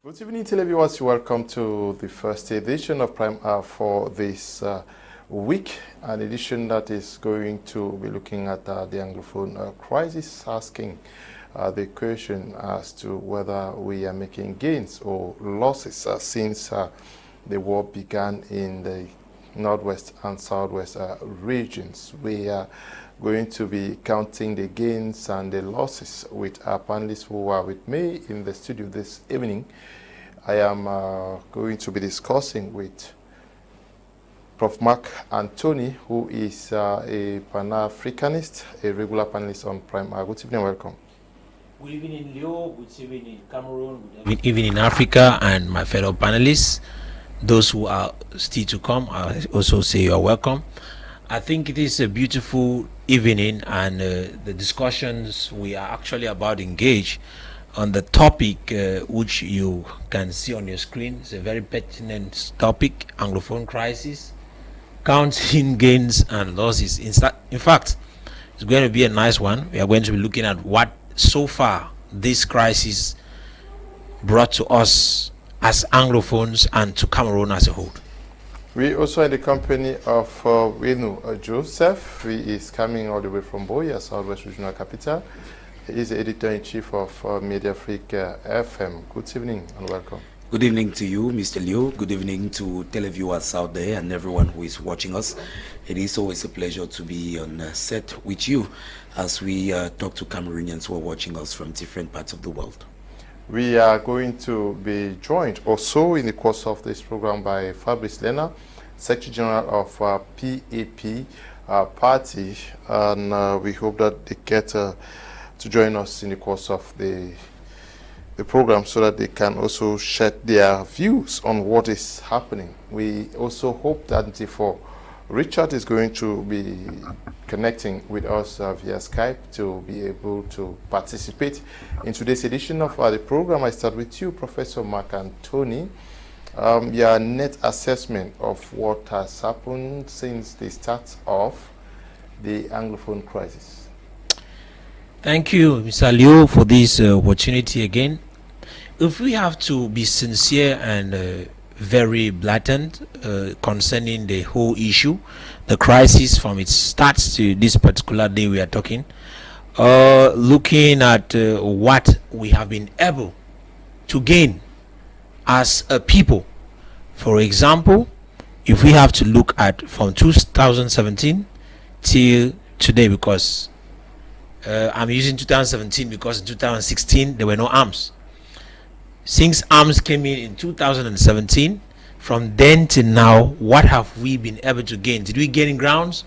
Good evening, televiewers. Welcome to the first edition of Prime Hour for this week, an edition that is going to be looking at the Anglophone crisis, asking the question as to whether we are making gains or losses since the war began in the northwest and southwest regions. We are going to be counting the gains and the losses with our panelists who are with me in the studio this evening. I am going to be discussing with Prof. Marc and Tony, who is a Pan-Africanist, a regular panelist on Prime Hour. Good evening, welcome. Good evening, Leo. Good evening in Cameroon. Good evening in Africa, and my fellow panelists. Those who are still to come, I also say you are welcome. I think it is a beautiful evening, and the discussions we are actually about to engage on the topic which you can see on your screen. It's a very pertinent topic: Anglophone crisis, counting gains and losses. In fact, it's going to be a nice one. We are going to be looking at what so far this crisis brought to us as Anglophones and to Cameroon as a whole. We also in the company of Weno Joseph. He is coming all the way from Boya, Southwest Regional Capital. He is the editor-in-chief of Media Africa FM. Good evening and welcome. Good evening to you, Mr. Liu. Good evening to televiewers out there and everyone who is watching us. It is always a pleasure to be on set with you as we talk to Cameroonians who are watching us from different parts of the world. We are going to be joined also in the course of this program by Fabrice Leonard, Secretary General of PAP party, and we hope that they get to join us in the course of the program so that they can also share their views on what is happening. We also hope that for Richard is going to be connecting with us via Skype to be able to participate in today's edition of the program. I start with you, Professor Marc and Tony. Your net assessment of what has happened since the start of the Anglophone crisis. Thank you, Mr. Liu, for this opportunity again. If we have to be sincere and very blatant concerning the whole issue, the crisis from its start to this particular day we are talking, looking at what we have been able to gain as a people. For example, if we have to look at from 2017 till today, because I'm using 2017 because in 2016 there were no arms. Since arms came in 2017, from then to now, what have we been able to gain? Did we gain in grounds?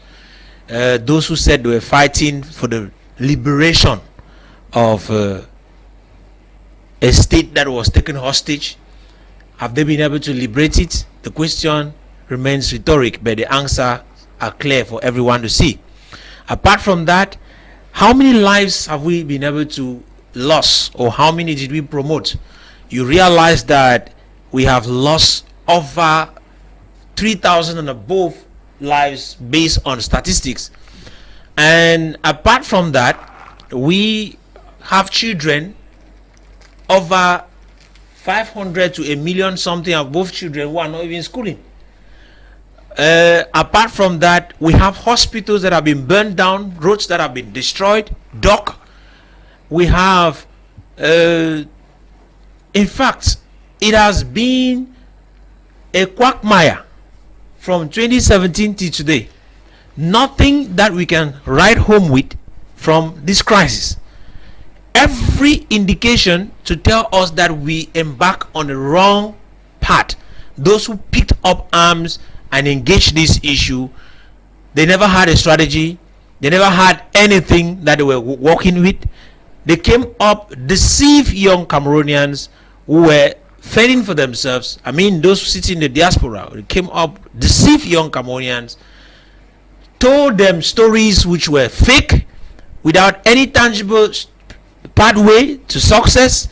Those who said they were fighting for the liberation of a state that was taken hostage, have they been able to liberate it? The question remains rhetoric, but the answer are clear for everyone to see. Apart from that, how many lives have we been able to lose, or how many did we promote? You realize that we have lost over 3,000 and above lives based on statistics. And apart from that, we have children, over 500 to a million something above children who are not even schooling. Apart from that, we have hospitals that have been burned down, roads that have been destroyed, dock. We have, in fact, it has been a quagmire from 2017 to today. Nothing that we can write home with from this crisis. Every indication to tell us that we embark on the wrong path. Those who picked up arms and engaged this issue, they never had a strategy. They never had anything that they were working with. They came up, deceived young Cameroonians who were fending for themselves. I mean, those sitting in the diaspora, they came up, deceived young Cameroonians, told them stories which were fake, without any tangible pathway to success.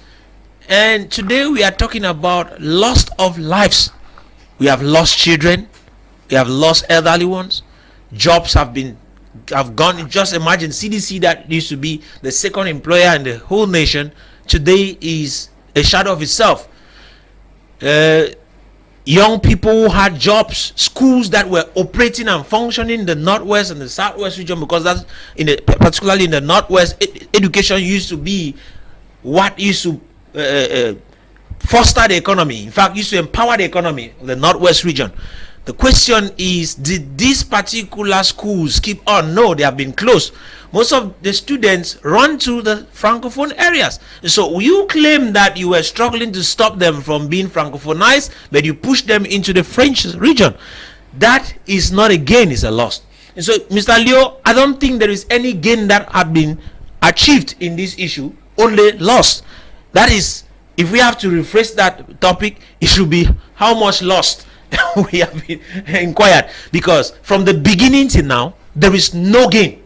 And today we are talking about loss of lives. We have lost children. We have lost elderly ones. Jobs have gone. Just imagine CDC, that used to be the second employer in the whole nation, today is a shadow of itself. young people who had jobs, schools that were operating and functioning in the northwest and the southwest region, because that's particularly in the northwest, education used to be what used to foster the economy. In fact, used to empower the economy of the northwest region. The question is, did these particular schools keep on? No, they have been closed. Most of the students run to the francophone areas. So you claim that you were struggling to stop them from being francophonized, but you push them into the French region. That is not a gain, it's a loss. And so, Mr. Leo, I don't think there is any gain that have been achieved in this issue, only lost. That is, if we have to rephrase that topic, it should be how much lost we have been inquired, because from the beginning till now there is no gain,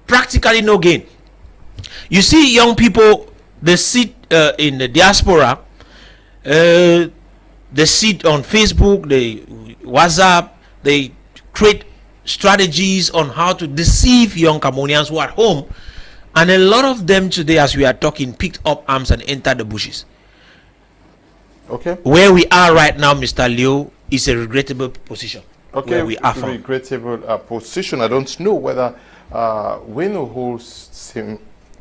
practically no gain. You see young people, they sit in the diaspora, they sit on Facebook, they WhatsApp, they create strategies on how to deceive young Cameroonians who are at home, and a lot of them today, as we are talking, picked up arms and entered the bushes. Okay, where we are right now, Mr. Leo, is a regrettable position. Okay, where we are from. Regrettable position. I don't know whether Weno holds same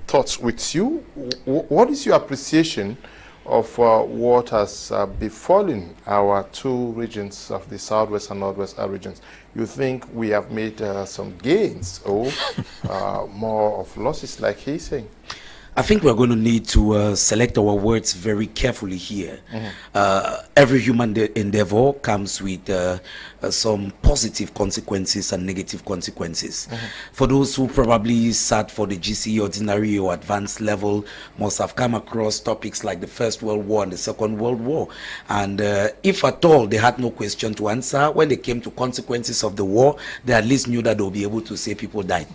thoughts with you. What is your appreciation of what has befallen our two regions of the southwest and northwest regions? You think we have made some gains or more of losses, like he's saying? I think we're going to need to select our words very carefully here. Every human endeavor comes with some positive consequences and negative consequences. For those who probably sat for the GCE ordinary or advanced level, must have come across topics like the First World War and the Second World War. And if at all they had no question to answer, when they came to consequences of the war, they at least knew that they would be able to say people died.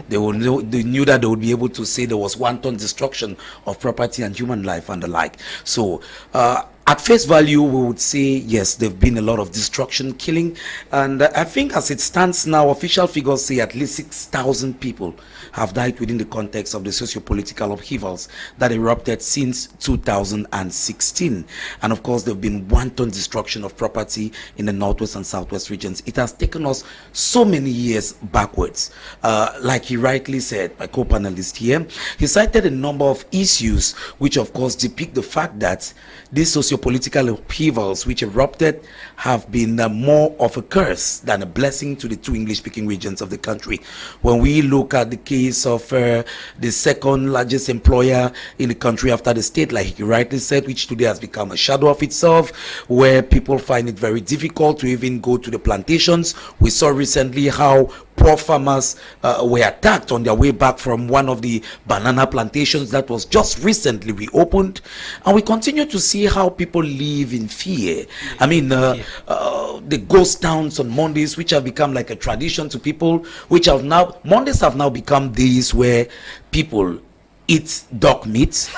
They knew that they would be able to say there was wanton destruction of property and human life and the like. So at face value, we would say yes, there've been a lot of destruction, killing, and I think as it stands now, official figures say at least 6,000 people have died within the context of the socio-political upheavals that erupted since 2016. And of course, there've been wanton destruction of property in the northwest and southwest regions. It has taken us so many years backwards. Like he rightly said, my co-panelist here, he cited a number of issues which of course depict the fact that these socio-political upheavals which erupted have been more of a curse than a blessing to the two English-speaking regions of the country. When we look at the case of the second largest employer in the country after the state, like he rightly said, which today has become a shadow of itself, where people find it very difficult to even go to the plantations. We saw recently how poor farmers were attacked on their way back from one of the banana plantations that was just recently reopened, and we continue to see how people live in fear. I mean, the ghost towns on Mondays, which have become like a tradition to people, which have now, Mondays have now become days where people eat dog meat,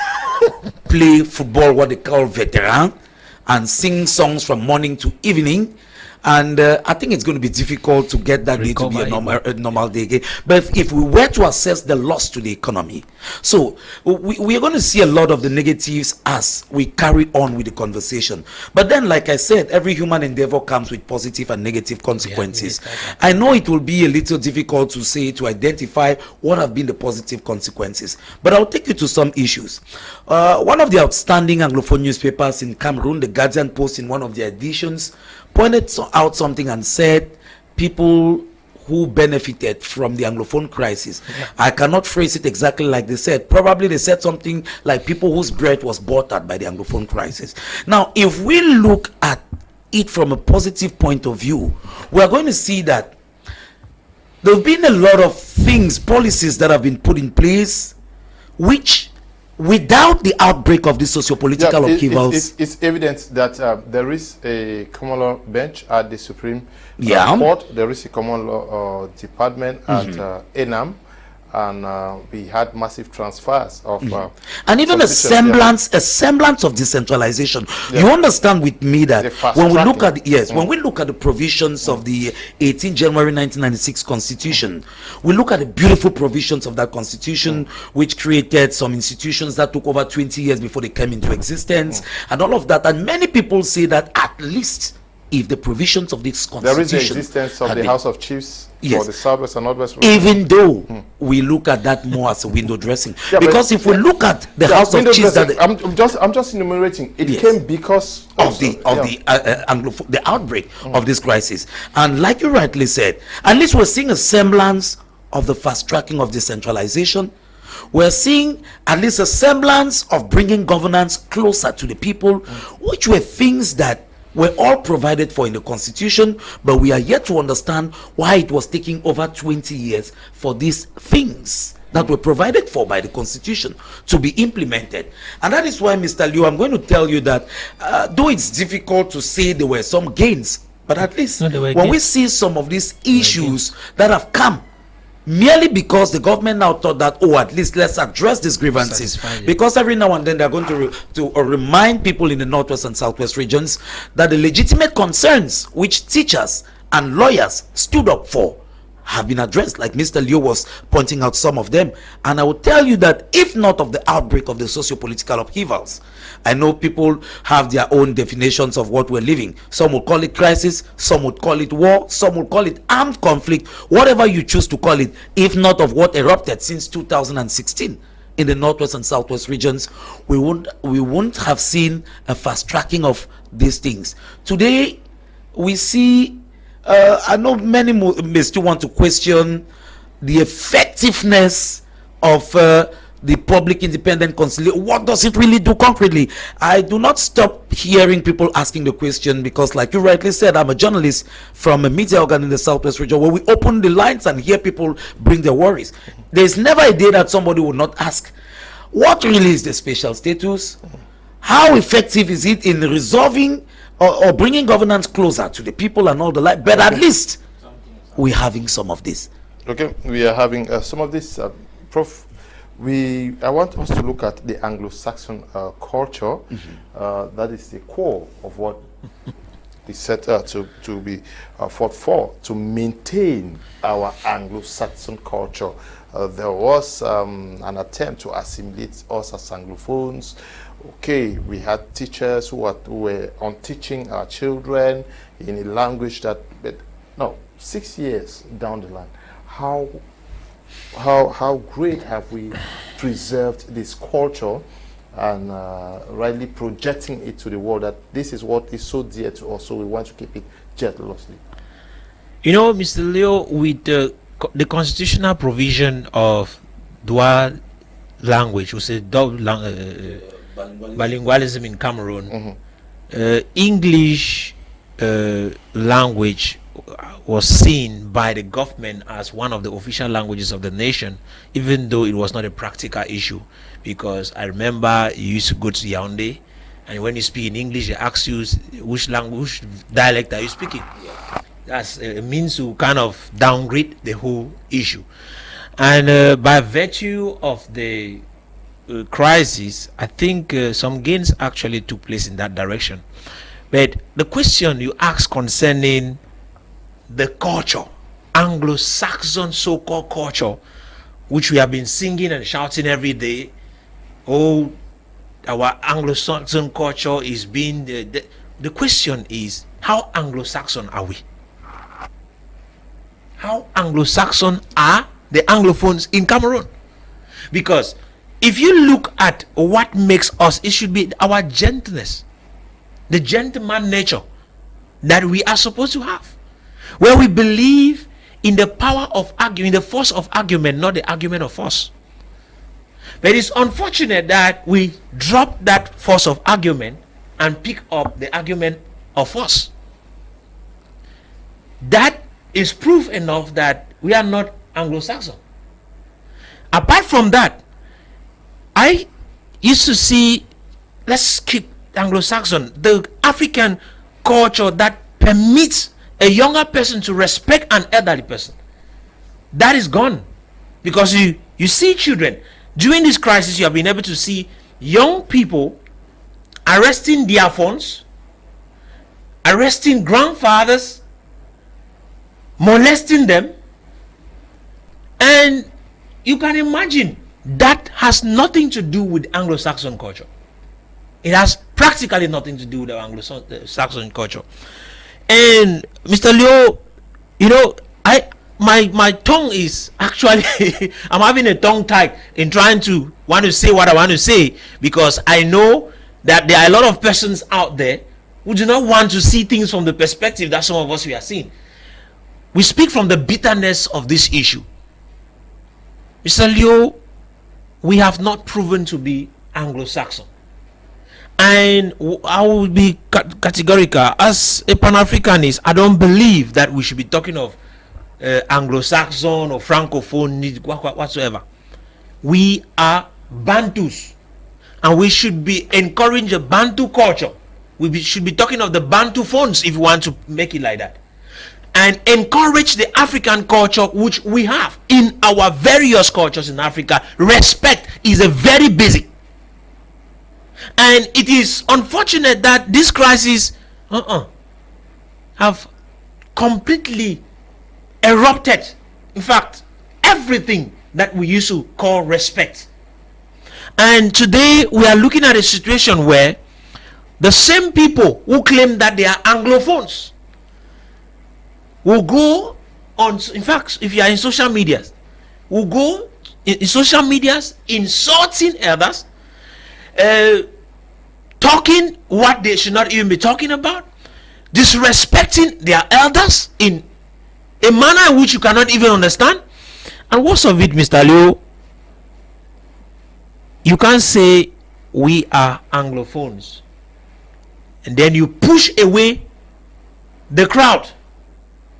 play football, what they call veteran, and sing songs from morning to evening. And I think it's going to be difficult to get that day to be a normal day again. But if we were to assess the loss to the economy, so we are going to see a lot of the negatives as we carry on with the conversation. But then, like I said, every human endeavor comes with positive and negative consequences. I know it will be a little difficult to say, to identify what have been the positive consequences, but I'll take you to some issues. One of the outstanding Anglophone newspapers in Cameroon, the Guardian Post, in one of their editions, pointed out something and said people who benefited from the Anglophone crisis. I cannot phrase it exactly like they said. Probably they said something like people whose bread was buttered by the Anglophone crisis. Now, if we look at it from a positive point of view, we are going to see that there have been a lot of things, policies that have been put in place, which without the outbreak of the socio-political upheavals, it's evident that there is a common law bench at the Supreme Court. There is a common law department at ENAM, and we had massive transfers of and even a substitutions, semblance of decentralization. You understand with me that when we look at when we look at the provisions of the 18 January 1996 Constitution, we look at the beautiful provisions of that Constitution, which created some institutions that took over 20 years before they came into existence, and all of that. And many people say that at least if the provisions of this Constitution, there is the existence of the House of Chiefs for the Southwest and Northwest region. Even though we look at that more as a window dressing, because if we look at the House of Chiefs, I'm just enumerating. It came because of the outbreak of this crisis, and like you rightly said, at least we're seeing a semblance of the fast tracking of decentralization. We're seeing at least a semblance of bringing governance closer to the people, which were things that were all provided for in the Constitution, but we are yet to understand why it was taking over 20 years for these things that were provided for by the Constitution to be implemented. And that is why, Mr. Liu, I'm going to tell you that though it's difficult to say there were some gains, but at least when we see some of these issues that have come merely because the government now thought that, oh, at least let's address these grievances, because every now and then they're going to remind people in the Northwest and Southwest regions that the legitimate concerns which teachers and lawyers stood up for have been addressed, like Mr. Liu was pointing out some of them. And I will tell you that if not of the outbreak of the socio-political upheavals, I know people have their own definitions of what we're living. Some would call it crisis, some would call it war, some would call it armed conflict, whatever you choose to call it. If not of what erupted since 2016 in the Northwest and Southwest regions, we wouldn't have seen a fast tracking of these things. Today, we see I know many may still want to question the effectiveness of the public independent conciliation. What does it really do concretely? I do not stop hearing people asking the question because, like you rightly said, I'm a journalist from a media organ in the Southwest region where we open the lines and hear people bring their worries. There's never a day that somebody would not ask, what really is the special status? How effective is it in resolving or bringing governance closer to the people and all the like? But at least we're having some of this. Okay, we are having some of this. Prof, I want us to look at the Anglo-Saxon culture. That is the core of what is set to be fought for, to maintain our Anglo-Saxon culture. There was an attempt to assimilate us as Anglophones. Okay, we had teachers who were on teaching our children in a language that, but no, 6 years down the line, how great have we preserved this culture and rightly projecting it to the world that this is what is so dear to us, so we want to keep it jealously. You know, Mr. Leo, with the constitutional provision of dual language, we say bilingualism in Cameroon, English language was seen by the government as one of the official languages of the nation, even though it was not a practical issue. Because I remember you used to go to Yaoundé, and when you speak in English, they ask you which language, which dialect are you speaking. That's a means to kind of downgrade the whole issue. And by virtue of the crisis, I think some gains actually took place in that direction. But the question you asked concerning the culture, Anglo-Saxon so-called culture, which we have been singing and shouting every day, oh, our Anglo-Saxon culture is being the question is, how Anglo-Saxon are we? How Anglo-Saxon are the Anglophones in Cameroon? Because if you look at what makes us, it should be our gentleness, the gentleman nature that we are supposed to have, where we believe in the power of argument, the force of argument, not the argument of force. But it's unfortunate that we drop that force of argument and pick up the argument of force. That is proof enough that we are not Anglo-Saxon. Apart from that, I used to see, let's keep Anglo-Saxon, the African culture that permits a younger person to respect an elderly person. That is gone. Because you see children. During this crisis, you have been able to see young people arresting their phones, arresting grandfathers, molesting them. And you can imagine that has nothing to do with Anglo-Saxon culture. It has practically nothing to do with our Anglo-Saxon culture. And Mr. Leo, you know, my tongue is actually I'm having a tongue tie in trying to want to say what I want to say, because I know that there are a lot of persons out there who do not want to see things from the perspective that some of us we are seeing. We speak from the bitterness of this issue. Mr. Leo, we have not proven to be Anglo-Saxon. And I will be categorical. As a Pan-Africanist, I don't believe that we should be talking of Anglo-Saxon or Francophone whatsoever. We are Bantus, and we should be encouraging the Bantu culture. Should be talking of the Bantu phones, if you want to make it like that, and encourage the African culture which we have in our various cultures in Africa. Respect is a very basic, and it is unfortunate that this crisis have completely erupted. In fact, everything that we used to call respect. And today we are looking at a situation where the same people who claim that they are Anglophones will go on, in fact, if you are in social media, will go in social medias insulting others, talking what they should not even be talking about, disrespecting their elders in a manner in which you cannot even understand. And what's of it, Mr. Leo? You can't say we are Anglophones and then you push away the crowd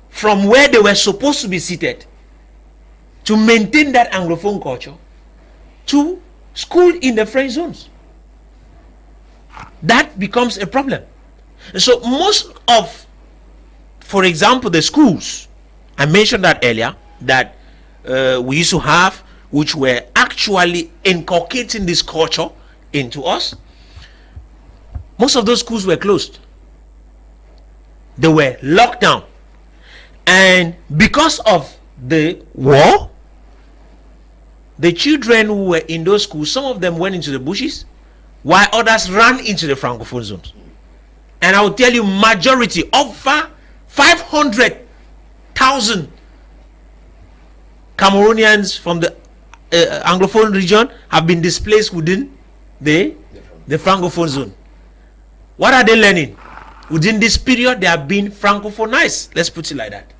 from where they were supposed to be seated to maintain that Anglophone culture to school in the French zones. That becomes a problem. And so most of, for example, the schools, I mentioned that earlier, that we used to have, which were actually inculcating this culture into us, most of those schools were closed. They were locked down. And because of the war, the children who were in those schools, some of them went into the bushes, while others ran into the Francophone zones. And I will tell you, majority, over 500,000 Cameroonians from the Anglophone region have been displaced within the Francophone zone. What are they learning? Within this period, they have been Francophonized. Let's put it like that.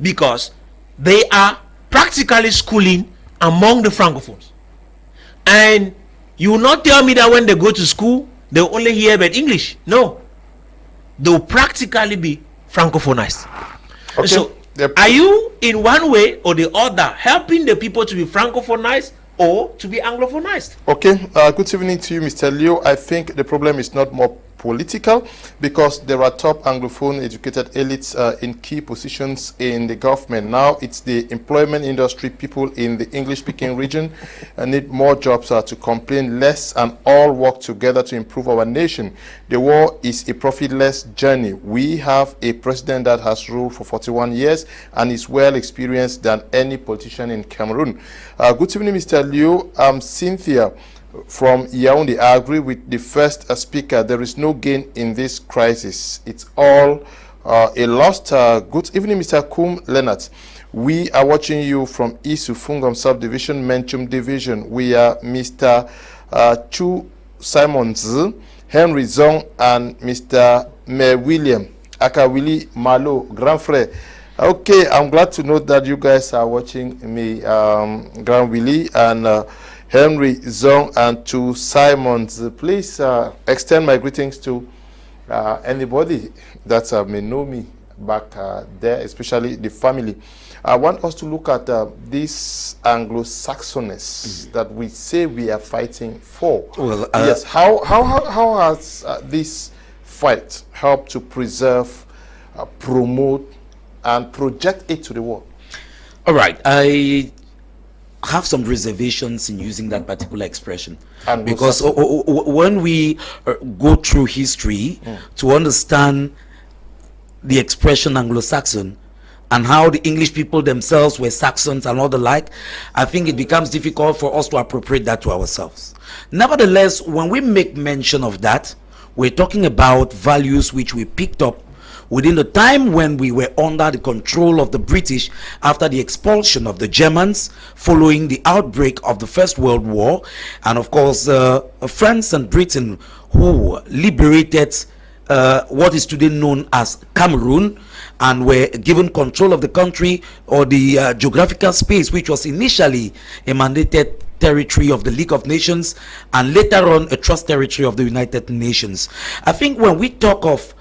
Because they are practically schooling among the Francophones. And you will not tell me that when they go to school, they will only hear about English. No. They will practically be Francophonized. Okay. So, are you in one way or the other helping the people to be Francophonized or to be Anglophonized? Okay. Good evening to you, Mr. Leo. I think the problem is not more political, because there are top Anglophone educated elites in key positions in the government. Now it's the employment industry, people in the English-speaking region need more jobs to complain less and all work together to improve our nation. The war is a profitless journey. We have a president that has ruled for 41 years and is well experienced than any politician in Cameroon. Good evening, Mr. Leo. I'm Cynthia from Ewane. I agree with the first speaker. There is no gain in this crisis. It's all a lost. Good evening, Mr. Kum Leonard. We are watching you from Isu Fungom Subdivision, Menchum Division. We are Mr. Chu Simons, Henry Zong, and Mr. Me William Akawili Malo, Grand Frère. Okay, I'm glad to know that you guys are watching me, Grand Willie and Henry Zong and to Simons. Please extend my greetings to anybody that may know me back there, especially the family. I want us to look at this Anglo-Saxonness that we say we are fighting for. Well, yes, how has this fight helped to preserve, promote, and project it to the world? All right. have some reservations in using that particular expression, Anglo-Saxon. because when we go through history to understand the expression Anglo-Saxon and how the English people themselves were Saxons and all the like, I think it becomes difficult for us to appropriate that to ourselves. Nevertheless, when we make mention of that, we're talking about values which we picked up within the time when we were under the control of the British after the expulsion of the Germans following the outbreak of the First World War, and of course France and Britain, who liberated what is today known as Cameroon and were given control of the country, or the geographical space which was initially a mandated territory of the League of Nations and later on a trust territory of the United Nations. I think when we talk of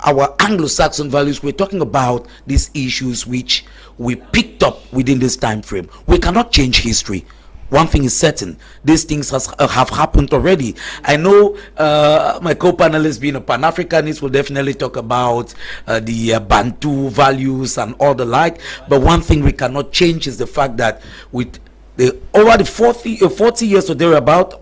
our Anglo-Saxon values, we're talking about these issues which we picked up within this time frame. We cannot change history. One thing is certain, these things have happened already. I know my co-panelist, being a Pan-Africanist, will definitely talk about the Bantu values and all the like, but one thing we cannot change is the fact that with over the 40 years or thereabout,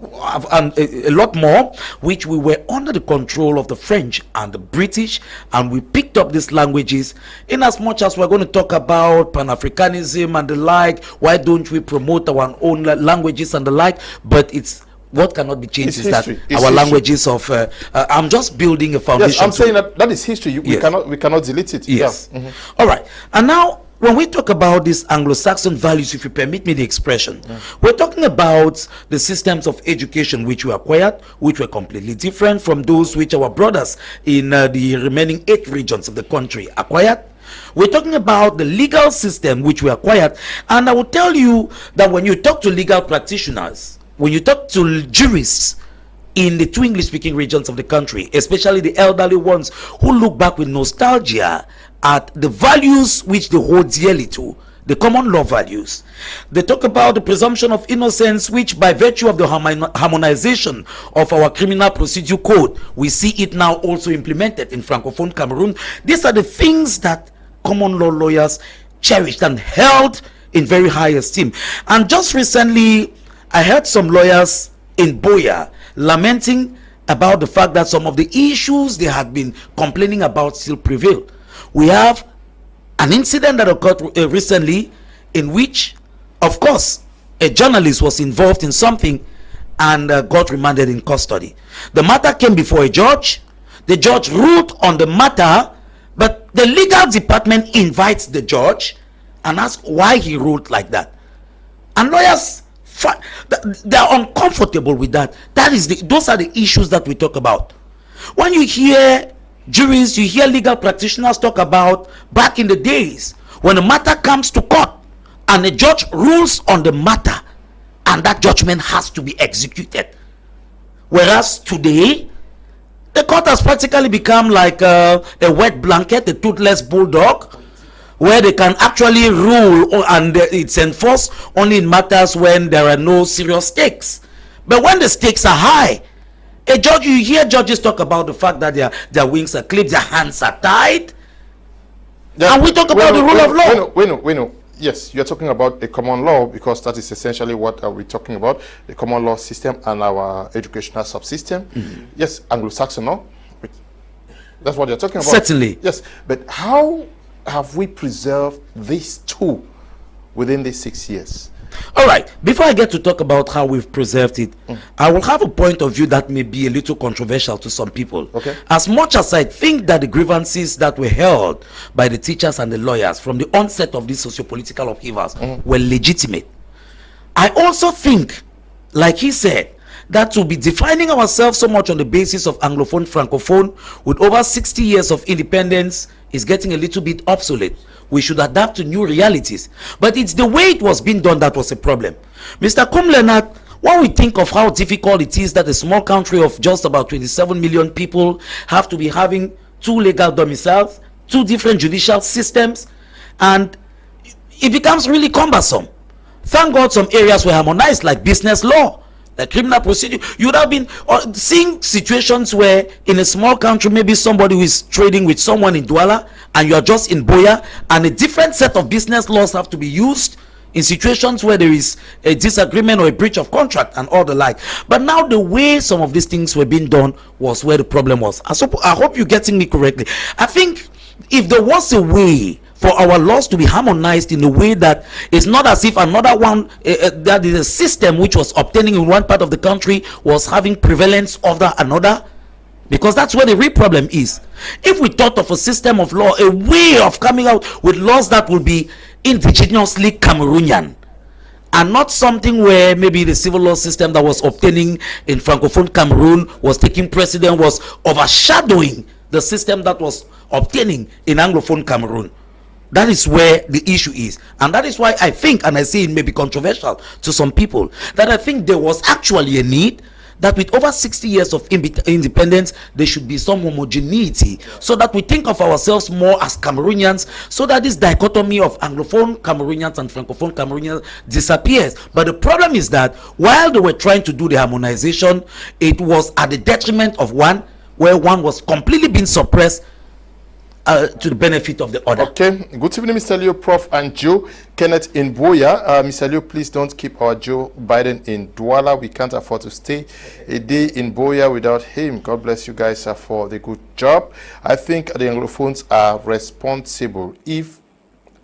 and a lot more, which we were under the control of the French and the British, and we picked up these languages. In as much as we're going to talk about Pan-Africanism and the like, why don't we promote our own languages and the like? But it's what cannot be changed is history. that our languages of I'm just building a foundation. Yes, I'm saying that is history. We cannot delete it. Yes. Yeah. All right. And now, when we talk about these Anglo-Saxon values, if you permit me the expression, we're talking about the systems of education which we acquired, which were completely different from those which our brothers in the remaining 8 regions of the country acquired. We're talking about the legal system which we acquired. And I will tell you that when you talk to legal practitioners, when you talk to jurists in the 2 English-speaking regions of the country, especially the elderly ones who look back with nostalgia at the values which they hold dearly to, the common law values. They talk about the presumption of innocence, which by virtue of the harmonization of our criminal procedure code, we see it now also implemented in Francophone Cameroon. These are the things that common law lawyers cherished and held in very high esteem. And just recently, I heard some lawyers in Boya lamenting about the fact that some of the issues they had been complaining about still prevail. We have an incident that occurred recently in which, of course, a journalist was involved in something and got remanded in custody. The matter came before a judge. The judge ruled on the matter, but the legal department invites the judge and asks why he ruled like that. And lawyers, they are uncomfortable with that. Those are the issues that we talk about. When you hear jurists, you hear legal practitioners talk about back in the days when a matter comes to court and a judge rules on the matter and that judgment has to be executed. Whereas today, the court has practically become like a wet blanket, a toothless bulldog, where they can actually rule and it's enforced only in matters when there are no serious stakes. But when the stakes are high, you hear judges talk about the fact that their wings are clipped, their hands are tied, and we talk about the rule of law. Weno, yes, you're talking about the common law, because that is essentially what we're talking about, the common law system and our educational subsystem. Yes, Anglo-Saxon law, that's what you're talking about. Certainly. Yes, but how have we preserved these two within these 6 years? All right, before I get to talk about how we've preserved it, I will have a point of view that may be a little controversial to some people. Okay. As much as I think that the grievances that were held by the teachers and the lawyers from the onset of these socio-political upheavals were legitimate, I also think, like he said, that to be defining ourselves so much on the basis of Anglophone, Francophone, with over 60 years of independence, is getting a little bit obsolete. We should adapt to new realities. But it's the way it was being done that was a problem. Mr. Kum Leonard, when we think of how difficult it is that a small country of just about 27 million people have to be having 2 legal domiciles, 2 different judicial systems, and it becomes really cumbersome. Thank God some areas were harmonized, like business law, like criminal procedure. You would have been seeing situations where in a small country, maybe somebody who is trading with someone in Douala and you are just in Boya, and a different set of business laws have to be used in situations where there is a disagreement or a breach of contract and all the like. But now the way some of these things were being done was where the problem was. I hope you're getting me correctly. I think if there was a way for our laws to be harmonized in a way that it's not as if another one, that is a system which was obtaining in one part of the country was having prevalence over another, because that's where the real problem is. If we thought of a system of law, a way of coming out with laws that will be indigenously Cameroonian, and not something where maybe the civil law system that was obtaining in Francophone Cameroon was taking precedent, was overshadowing the system that was obtaining in Anglophone Cameroon. That is where the issue is, and that is why I think, and I say it may be controversial to some people, that I think there was actually a need that with over 60 years of independence, there should be some homogeneity, so that we think of ourselves more as Cameroonians, so that this dichotomy of Anglophone Cameroonians and Francophone Cameroonians disappears. But the problem is that while they were trying to do the harmonization, it was at the detriment of one, where one was completely being suppressed to the benefit of the other. Okay, good evening, Mr. Leo, Prof, and Joe. Kenneth in Boya. Mr. Leo, please don't keep our Joe Biden in Douala. We can't afford to stay a day in Boya without him. God bless you guys for the good job. I think the Anglophones are responsible. If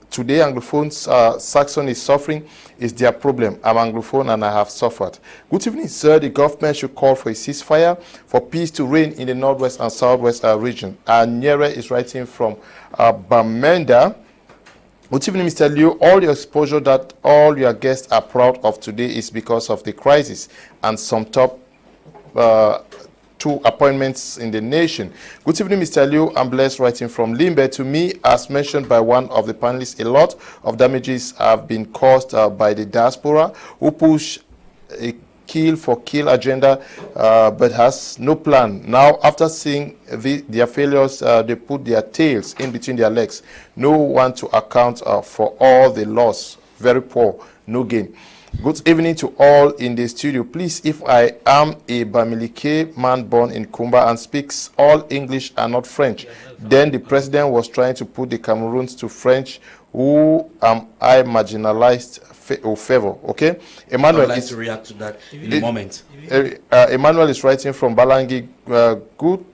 today Anglophones, Saxon is suffering, is their problem. I'm Anglophone and I have suffered. Good evening, sir. The government should call for a ceasefire for peace to reign in the northwest and southwest region. Nyere is writing from Bamenda. Good evening, Mr. Liu. All your exposure that all your guests are proud of today is because of the crisis and some top two appointments in the nation. Good evening, Mr. Liu. I'm blessed, writing from Limbe. To me, as mentioned by one of the panelists, a lot of damages have been caused by the diaspora who push a kill for kill agenda but has no plan. Now, after seeing their failures, they put their tails in between their legs. No one to account for all the loss. Very poor, no gain. Good evening to all in the studio. Please, if I am a Bamileke man born in Kumba and speaks all English and not French, then the president was trying to put the Cameroons to French. Who am I marginalized or favor? Okay, Emmanuel, I'd like to react to that in a moment. Emmanuel is writing from Balangi. Good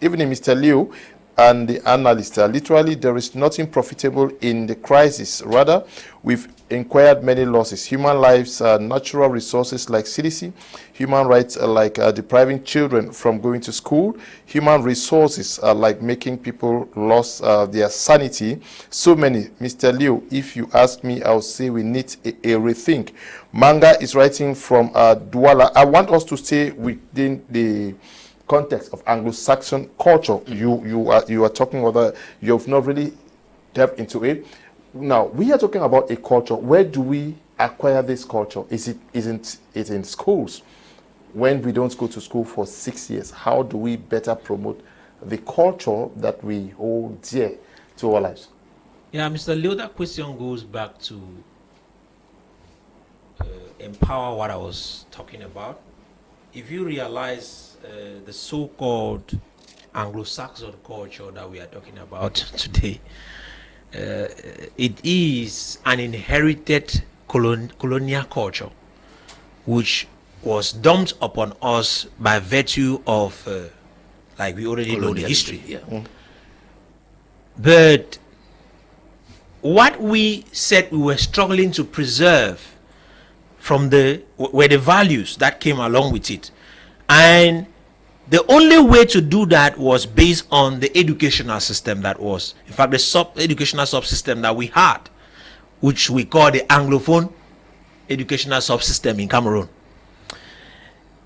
evening, Mr. Liu and the analyst. Literally, there is nothing profitable in the crisis. Rather, we've inquired many losses: human lives, natural resources like CDC, human rights like depriving children from going to school, human resources like making people lose their sanity. So many. Mr. Liu, if you ask me, I'll say we need a rethink. Manga is writing from Douala. I want us to stay within the context of Anglo-Saxon culture. You are talking about, you have not really delved into it. Now we are talking about a culture. Where do we acquire this culture? Isn't it in schools? When we don't go to school for 6 years, how do we better promote the culture that we hold dear to our lives? Yeah, Mr. Leo, that question goes back to empower what I was talking about. If you realize the so-called Anglo-Saxon culture that we are talking about today, it is an inherited colonial culture which was dumped upon us by virtue of, like we already know the history. Yeah. But what we said we were struggling to preserve from were the values that came along with it. And the only way to do that was based on the educational system that was, in fact, the educational subsystem that we had, which we call the Anglophone educational subsystem in Cameroon.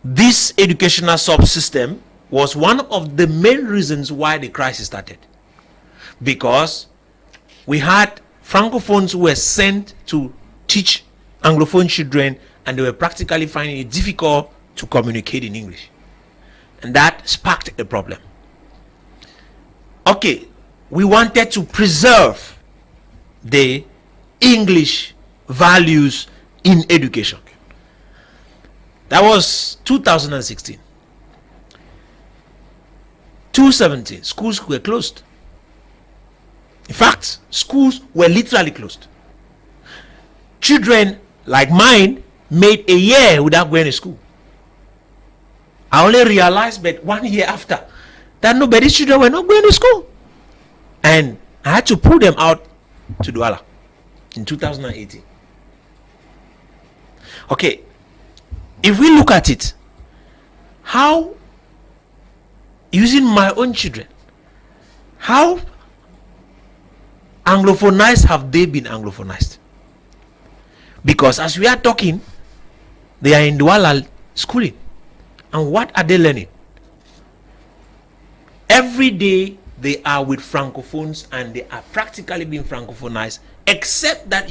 This educational subsystem was one of the main reasons why the crisis started, because we had Francophones who were sent to teach Anglophone children, and they were practically finding it difficult to communicate in English. And that sparked the problem. Okay, we wanted to preserve the English values in education. That was 2016. 2017, schools were closed. In fact, schools were literally closed. children like mine made a year without going to school. I only realized but 1 year after that nobody's children were not going to school. And I had to pull them out to Douala in 2018. Okay, if we look at it, how, using my own children, how Anglophonized have they been Anglophonized? Because as we are talking, they are in Douala schooling. And what are they learning? Every day they are with Francophones and they are practically being Francophonized, except that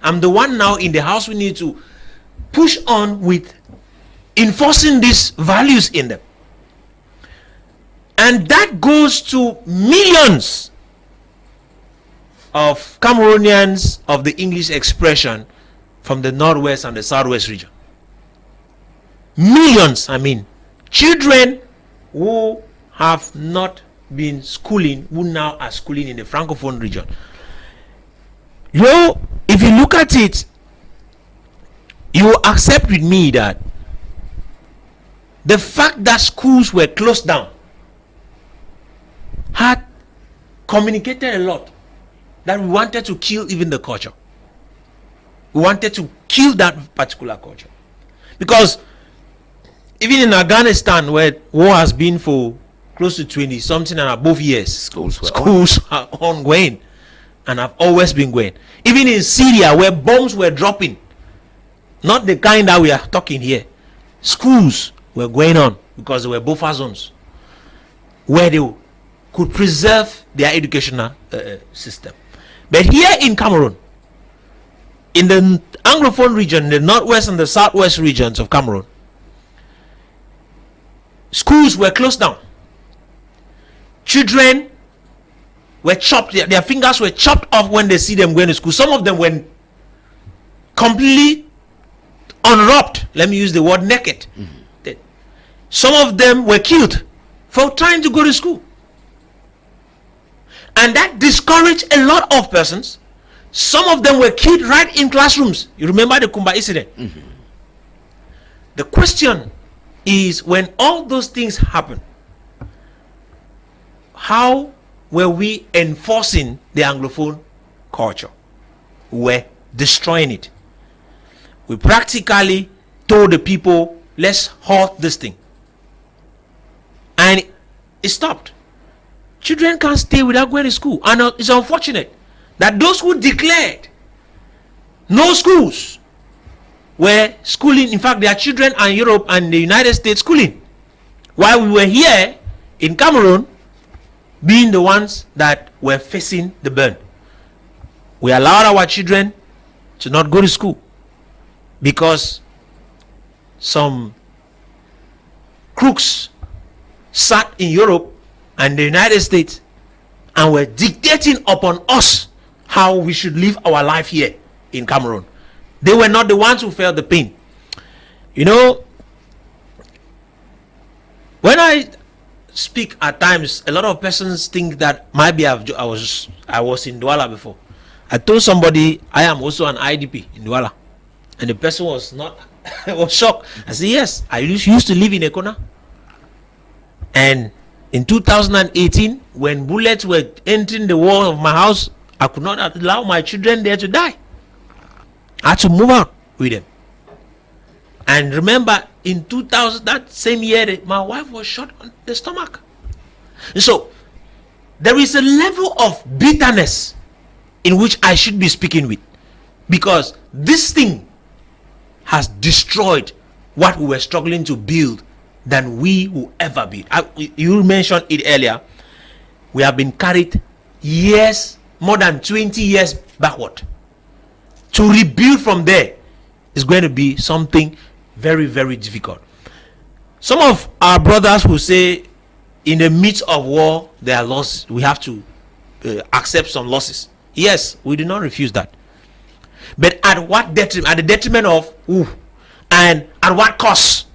I'm the one now in the house we need to push on with enforcing these values in them. And that goes to millions of Cameroonians of the English expression from the northwest and the southwest region. Millions, I mean, children who have not been schooling, who now are schooling in the Francophone region. If you look at it, you will accept with me that the fact that schools were closed down had communicated a lot, that we wanted to kill even the culture. We wanted to kill that particular culture. Because even in Afghanistan, where war has been for close to 20 something and above years, schools are ongoing and have always been going. Even in Syria, where bombs were dropping, not the kind that we are talking here, schools were going on because they were buffer zones where they could preserve their educational system. But here in Cameroon, in the Anglophone region, the northwest and the southwest regions of Cameroon, schools were closed down. Children were chopped, their fingers were chopped off when they see them going to school. Some of them were completely unwrapped. Let me use the word naked. Some of them were killed for trying to go to school. And that discouraged a lot of persons. Some of them were killed right in classrooms. You remember the Kumba incident? The question is, when all those things happen, how were we enforcing the Anglophone culture? We were destroying it. We practically told the people, let's halt this thing. And it stopped. Children can't stay without going to school. And it's unfortunate that those who declared no schools were schooling. In fact, their children are in Europe and the United States schooling, while we were here in Cameroon being the ones that were facing the burn. We allowed our children to not go to school because some crooks sat in Europe and the United States and were dictating upon us how we should live our life here in Cameroon. They were not the ones who felt the pain. You know, when I speak at times, a lot of persons think that maybe I was in Douala before. I told somebody I am also an IDP in Douala, and the person was not was shocked. I said, yes, I used to live in Ekona, and in 2018, when bullets were entering the wall of my house, I could not allow my children there to die. I had to move out with them. And remember, in 2000, that same year, my wife was shot on the stomach. And so, there is a level of bitterness in which I should be speaking with, because this thing has destroyed what we were struggling to build than we will ever be. You mentioned it earlier. We have been carried years, more than 20 years backward. To rebuild from there is going to be something very, very difficult. Some of our brothers will say, in the midst of war, there are losses. We have to accept some losses. Yes, we do not refuse that. But at what detriment? At the detriment of who? And at what cost?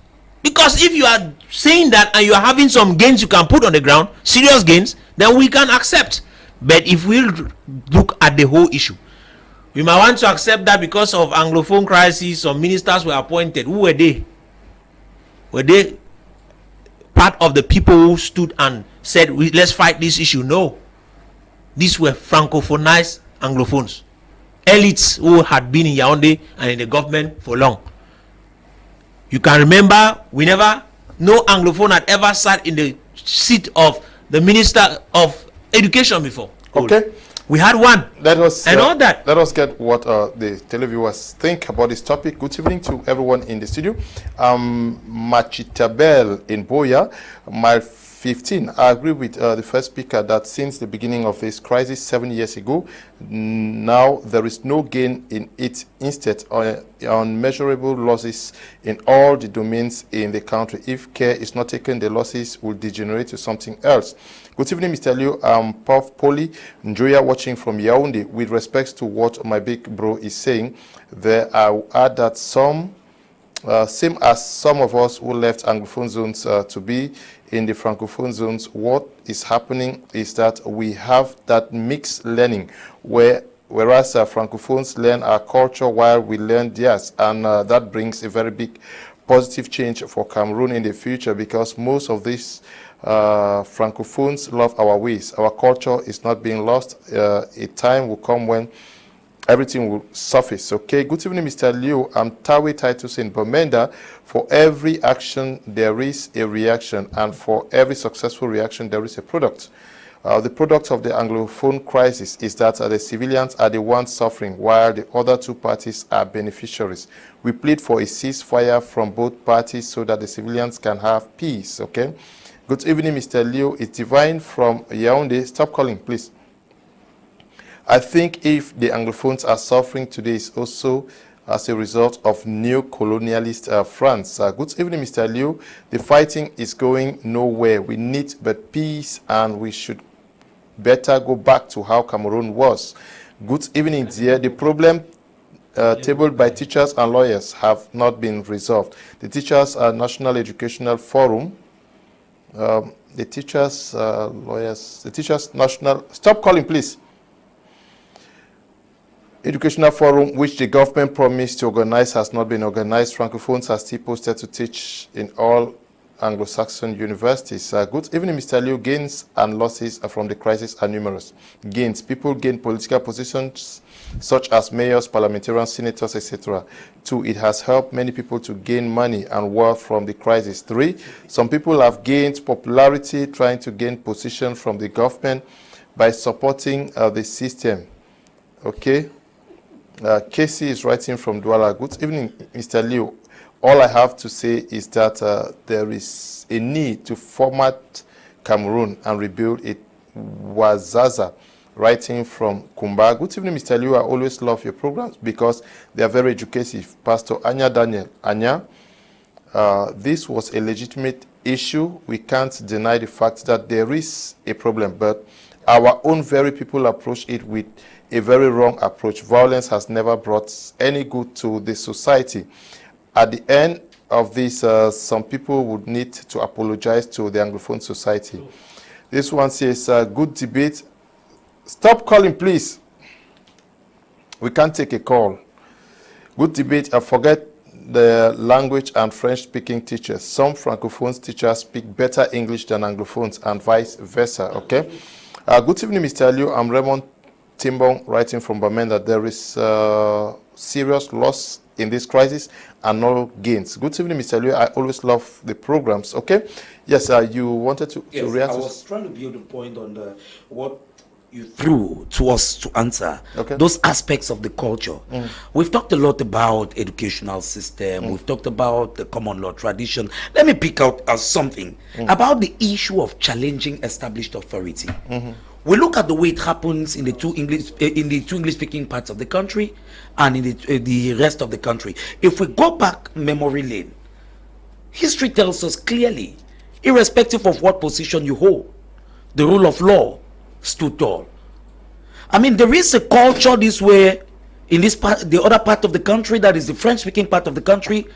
Because if you are saying that and you are having some gains you can put on the ground, serious gains, then we can accept. But if we look at the whole issue, We might want to accept that because of Anglophone crisis, some ministers were appointed. Who were they? Were they part of the people who stood and said, let's fight this issue? No. These were francophonized Anglophones. Elites who had been in Yaoundé and in the government for long. You can remember, no Anglophone had ever sat in the seat of the Minister of Education before. Okay. We had one. All that. Let us get what the televiewers think about this topic. Good evening to everyone in the studio. Machitabel in Boya, mile 15. I agree with the first speaker that since the beginning of this crisis 7 years ago, now there is no gain in it. Instead, unmeasurable losses in all the domains in the country. If care is not taken, the losses will degenerate to something else. Good evening, Mr. Liu. I'm Prof. Poli Njoya watching from Yaoundé. With respects to what my big bro is saying, there I will add that same as some of us who left Anglophone zones to be in the Francophone zones, what is happening is that we have that mixed learning whereas Francophones learn our culture while we learn theirs, and that brings a very big positive change for Cameroon in the future, because most of these Francophones love our ways. Our culture is not being lost. A time will come when everything will surface. Okay, good evening, Mr. Liu. I'm Tawe Titus in Bamenda. For every action, there is a reaction, and for every successful reaction, there is a product. The product of the Anglophone crisis is that the civilians are the ones suffering, while the other two parties are beneficiaries. We plead for a ceasefire from both parties so that the civilians can have peace. Okay. Good evening, Mr. Liu. It's Divine from Yaoundé. Stop calling, please. I think if the Anglophones are suffering today, is also as a result of neo-colonialist France. Good evening, Mr. Liu. The fighting is going nowhere. We need but peace, and we should better go back to how Cameroon was. Good evening, dear. The problem tabled by teachers and lawyers have not been resolved. The Teachers National Educational Forum, the Teachers National... Stop calling, please. Educational Forum, which the government promised to organize, has not been organized. Francophones are still posted to teach in all Anglo-Saxon universities. Good evening, Mr. Liu. Gains and losses from the crisis are numerous. Gains: people gain political positions such as mayors, parliamentarians, senators, etc. 2, it has helped many people to gain money and wealth from the crisis. 3, some people have gained popularity trying to gain position from the government by supporting the system. Okay. Casey is writing from Douala. Good evening, Mr. Liu. All I have to say is that there is a need to format Cameroon and rebuild it. Wazaza, writing from Kumba. Good evening, Mr. Liu. I always love your programs because they are very educative. Pastor Anya Daniel. Anya, this was a legitimate issue. We can't deny the fact that there is a problem, but our own very people approach it with a very wrong approach. Violence has never brought any good to the society. At the end of this, some people would need to apologize to the Anglophone society. This one says, good debate. Stop calling, please. We can't take a call. Good debate. Forget the language and French-speaking teachers. Some Francophones teachers speak better English than Anglophones and vice versa. Okay. Good evening, Mr. Liu. I'm Raymond Timbong, writing from Bamenda. There is serious loss in this crisis and no gains. Good evening, Mr. Liu. I always love the programs. Okay. Yes, you wanted to react? I was trying to build a point on what you threw to us to answer. Okay. Those aspects of the culture. We've talked a lot about educational system. We've talked about the common law tradition. Let me pick out something about the issue of challenging established authority. We look at the way it happens in the two English-speaking parts of the country and in the rest of the country. If we go back memory lane, history tells us clearly, irrespective of what position you hold, the rule of law stood tall. I mean, there is a culture this way in this part, the other part of the country, that is the French-speaking part of the country,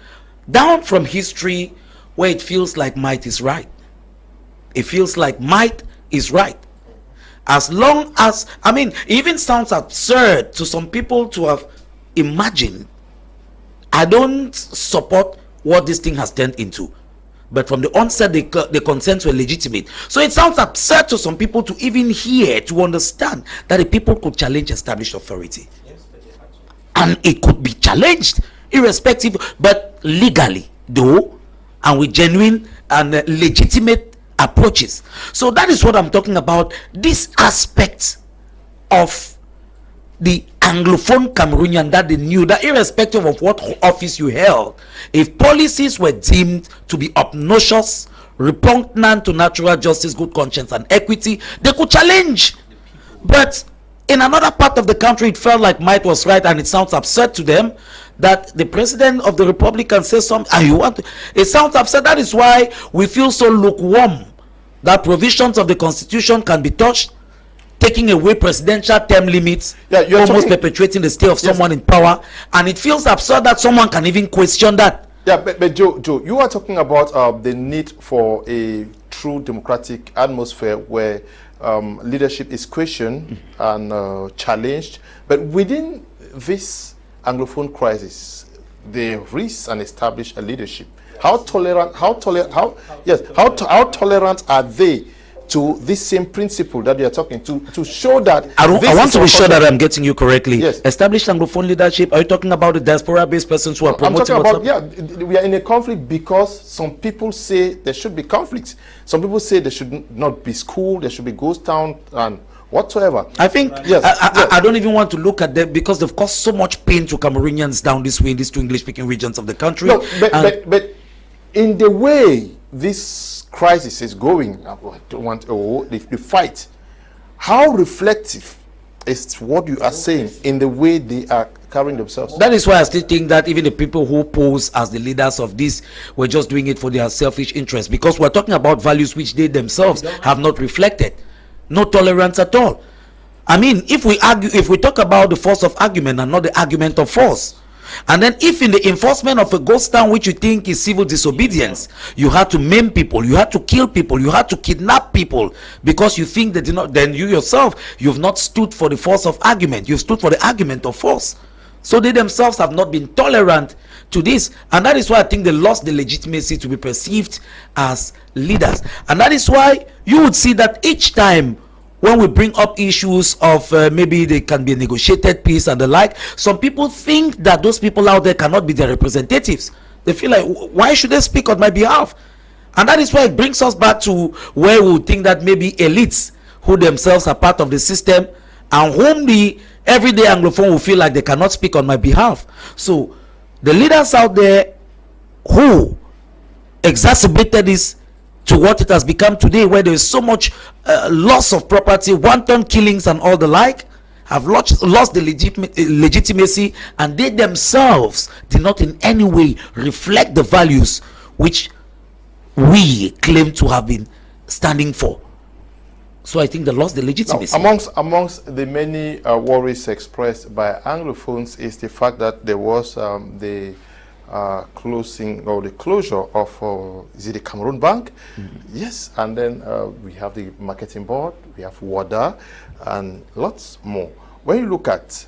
down from history, where it feels like might is right. It feels like might is right. As long as, I mean, it even sounds absurd to some people to have imagined. I don't support what this thing has turned into, but from the onset the concerns were legitimate. So it sounds absurd to some people to even hear, to understand that the people could challenge established authority. And it could be challenged irrespective, but legally though, and with genuine and legitimate approaches. So that is what I'm talking about, this aspect of the Anglophone Cameroonian, that they knew that irrespective of what office you held, if policies were deemed to be obnoxious, repugnant to natural justice, good conscience and equity, they could challenge. But in another part of the country, it felt like might was right, and it sounds absurd to them that the president of the republic can say something and you want to, it sounds absurd. That is why we feel so lukewarm that provisions of the constitution can be touched, taking away presidential term limits, almost perpetuating the stay of someone in power, and it feels absurd that someone can even question that. Yeah, but Joe, you are talking about the need for a true democratic atmosphere where leadership is questioned and challenged. But within this Anglophone crisis, there is an established leadership. How tolerant are they to this same principle that we are talking to show that I want to be sure that I'm getting you correctly. Yes. Established Anglophone leadership, are you talking about the diaspora-based persons who are promoting? I'm talking about, we are in a conflict because some people say there should be conflicts. Some people say there should not be school, there should be ghost town and whatsoever. I think I don't even want to look at them because they've caused so much pain to Cameroonians down this way in these two English-speaking regions of the country. No, but in the way this crisis is going, I don't want the fight, how reflective is what you are saying in the way they are carrying themselves? That is why I still think that even the people who pose as the leaders of this were just doing it for their selfish interest, because we're talking about values which they themselves have not reflected. No tolerance at all. I mean, if we talk about the force of argument and not the argument of force, and then if in the enforcement of a ghost town which you think is civil disobedience, you had to maim people, you had to kill people, you had to kidnap people because you think they did not, then you yourself, you've not stood for the force of argument, you've stood for the argument of force. So they themselves have not been tolerant to this, and that is why I think they lost the legitimacy to be perceived as leaders. And that is why you would see that each time when we bring up issues of maybe there can be a negotiated peace and the like, some people think that those people out there cannot be their representatives. They feel like, why should they speak on my behalf? And that is why it brings us back to where we would think that maybe elites who themselves are part of the system and whom the everyday Anglophone will feel like they cannot speak on my behalf. So the leaders out there who exacerbated this to what it has become today, where there is so much loss of property, wanton killings and all the like, have lost the legitimacy, and they themselves did not in any way reflect the values which we claim to have been standing for. So I think they lost the legitimacy. Now, amongst the many worries expressed by Anglophones is the fact that there was the closing or the closure of is it the Cameroon Bank? Yes, and then we have the marketing board, we have WADA, and lots more. When you look at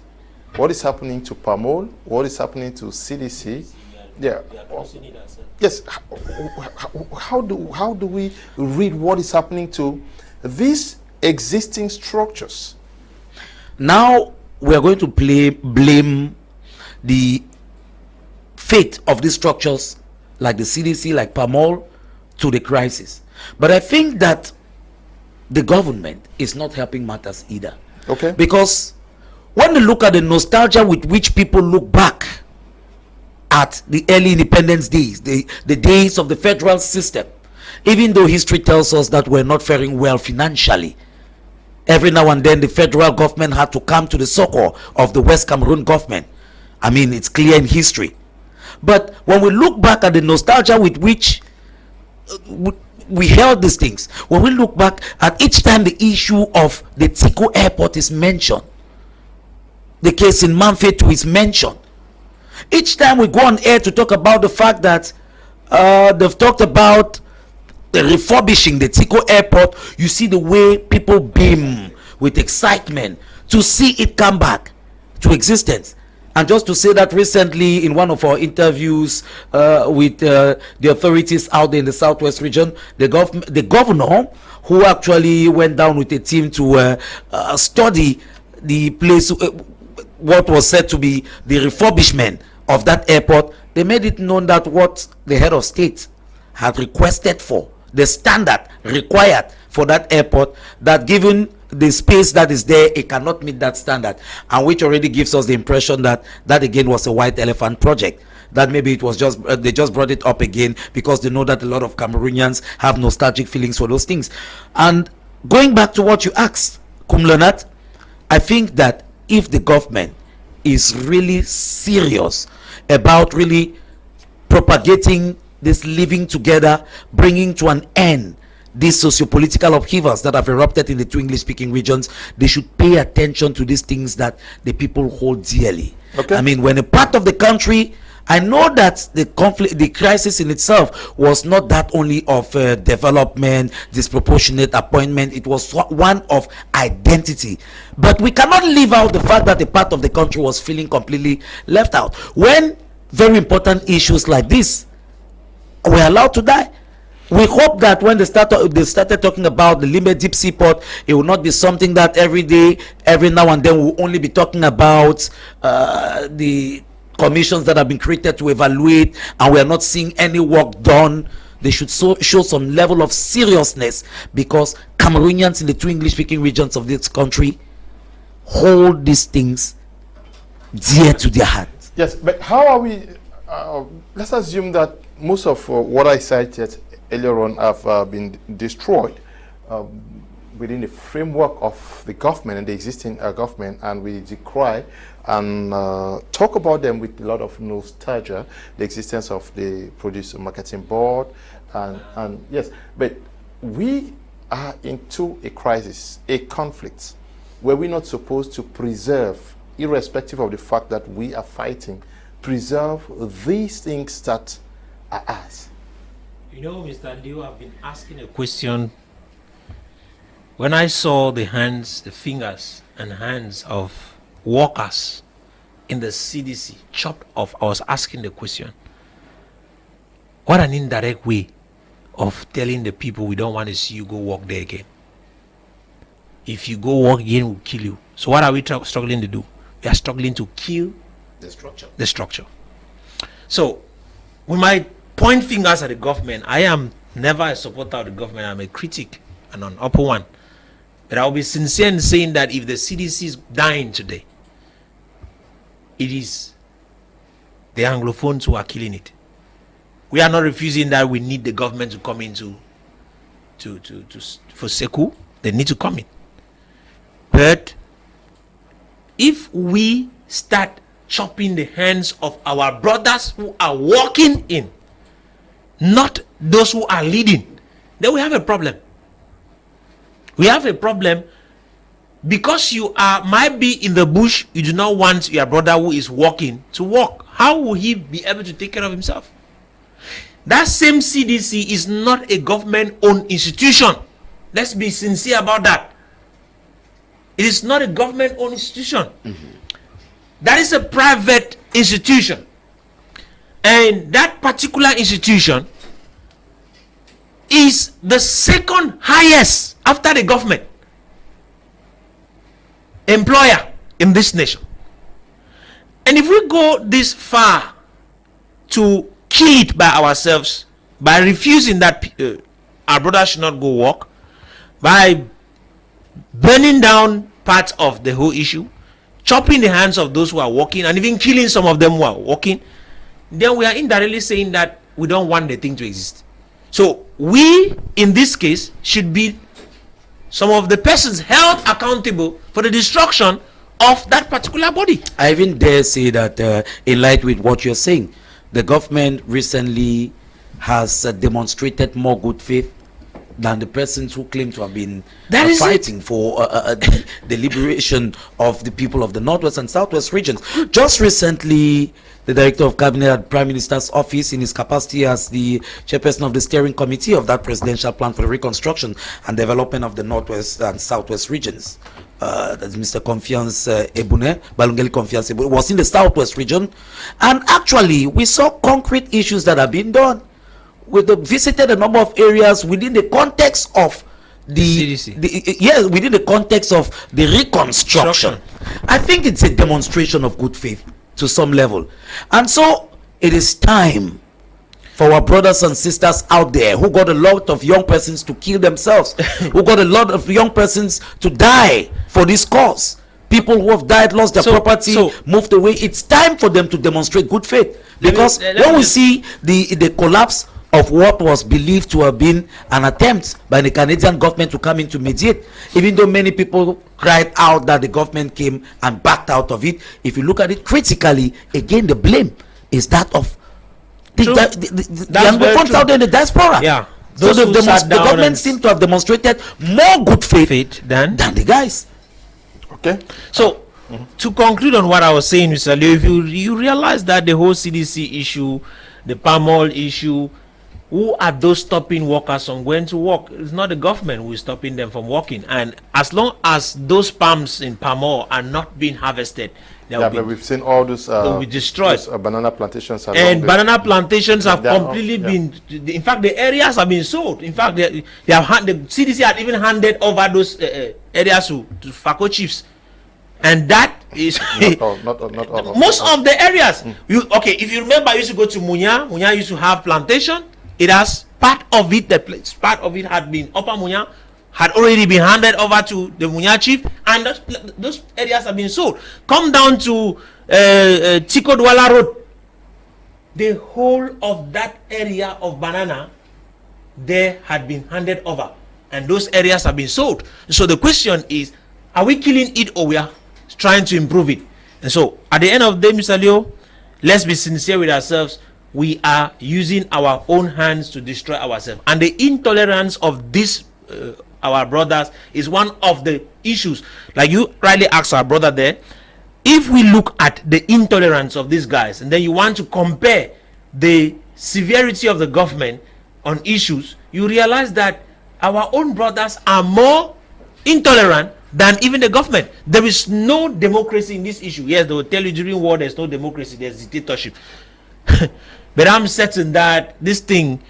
what is happening to PAMOL, what is happening to CDC, yes, how do we read what is happening to these existing structures? Now we are going to blame the fate of these structures like the CDC, like PAMOL, to the crisis. But I think that the government is not helping matters either. Okay. Because when you look at the nostalgia with which people look back at the early independence days, the days of the federal system, even though history tells us that we're not faring well financially, every now and then the federal government had to come to the succor of the West Cameroon government. I mean, it's clear in history. But when we look back at the nostalgia with which we held these things, when we look back at each time the issue of the Tico airport is mentioned, the case in Manfetu is mentioned, each time we go on air to talk about the fact that they've talked about the refurbishing the Tico airport, you see the way people beam with excitement to see it come back to existence. And just to say that recently in one of our interviews with the authorities out there in the Southwest region, the governor who actually went down with a team to study the place, what was said to be the refurbishment of that airport, they made it known that what the head of state had requested for, the standard required for that airport, that given the space that is there, it cannot meet that standard, and which already gives us the impression that that again was a white elephant project, that maybe it was just they just brought it up again because they know that a lot of Cameroonians have nostalgic feelings for those things. And going back to what you asked, Kum Leonard, I think that if the government is really serious about really propagating this living together, bringing to an end these socio-political upheavals that have erupted in the two English-speaking regions, they should pay attention to these things that the people hold dearly. Okay. I mean, when a part of the country, I know that the conflict, the crisis in itself was not that only of development, disproportionate appointment, it was one of identity. But we cannot leave out the fact that a part of the country was feeling completely left out. When very important issues like this were allowed to die, we hope that when they started talking about the Limbe Deep Sea Port, it will not be something that every day, every now and then, we'll only be talking about the commissions that have been created to evaluate, and we are not seeing any work done. They should show some level of seriousness, because Cameroonians in the two English-speaking regions of this country hold these things dear to their hearts. Yes, but how are we? Let's assume that most of what I cited earlier on have been destroyed within the framework of the government and the existing government, and we decry and talk about them with a lot of nostalgia, the existence of the Producer Marketing Board, and yes, but we are into a crisis, a conflict, where we're not supposed to preserve, irrespective of the fact that we are fighting, preserve these things that are ours. You know, Mr. Liu, I've been asking a question. When I saw the hands, the fingers and hands of workers in the CDC chopped off, I was asking the question, what an indirect way of telling the people we don't want to see you go work there again. If you go work again, we'll kill you. So what are we struggling to do? We are struggling to kill the structure. So we might point fingers at the government. I am never a supporter of the government. I'm a critic and an upper one. But I'll be sincere in saying that if the CDC is dying today, it is the Anglophones who are killing it. We are not refusing that we need the government to come in for Seku. They need to come in. But if we start chopping the hands of our brothers who are walking in, not those who are leading, then we have a problem. We have a problem because you might be in the bush. You do not want your brother who is walking to walk. How will he be able to take care of himself? That same CDC is not a government-owned institution. Let's be sincere about that. It is not a government-owned institution. That is a private institution. And that particular institution is the second highest after the government employer in this nation. And if we go this far to kill it by ourselves, by refusing that our brothers should not go work, by burning down parts of the whole issue, chopping the hands of those who are working, and even killing some of them who are working, then we are indirectly saying that we don't want the thing to exist. So we, in this case, should be some of the persons held accountable for the destruction of that particular body. I even dare say that in light with what you're saying, the government recently has demonstrated more good faith than the persons who claim to have been fighting for the liberation of the people of the Northwest and Southwest regions. Just recently, the Director of Cabinet at Prime Minister's office, in his capacity as the chairperson of the steering committee of that presidential plan for the reconstruction and development of the Northwest and Southwest regions, that's Mr. Confiance Ebune, Balungeli Confiance Ebune, was in the southwest region, and actually we saw concrete issues that have been done. We visited a number of areas within the context of the CDC. Within the context of the reconstruction. I think it's a demonstration of good faith to some level, and so it is time for our brothers and sisters out there who got a lot of young persons to kill themselves, who got a lot of young persons to die for this cause, people who have died, lost their property, moved away. It's time for them to demonstrate good faith, because when we see the collapse of what was believed to have been an attempt by the Canadian government to come in to mediate, even though many people cried out that the government came and backed out of it, if you look at it critically, again the blame is that of the Anglophone out there in the diaspora. Yeah. So the government seemed to have demonstrated more good faith than the guys. Okay. So to conclude on what I was saying, Mr. Leo, if you realize that the whole CDC issue, the palm oil issue, who are those stopping workers from going to work? It's not the government who is stopping them from working. And as long as those palms in palm oil are not being harvested, but we've seen all those will be destroyed. Banana plantations, and banana plantations have completely been. In fact, the areas have been sold. In fact, they have the CDC had even handed over those areas to FACO chiefs, and that is not all most of the areas. If you remember, I used to go to Munya. Munya used to have plantation. It has part of it. Part of it had been Upper Munya. Had already been handed over to the Munya chief, and those areas have been sold. Come down to Tiko Douala Road. The whole of that area of banana there had been handed over, and those areas have been sold. So the question is, are we killing it, or we are trying to improve it? And so at the end of the day, Mr. Leo, let's be sincere with ourselves. We are using our own hands to destroy ourselves, and the intolerance of this our brothers is one of the issues. Like you rightly asked our brother there, if we look at the intolerance of these guys, and then you want to compare the severity of the government on issues, you realize that our own brothers are more intolerant than even the government. There is no democracy in this issue. Yes, they will tell you during war there's no democracy, there's dictatorship. But I'm certain that this thing,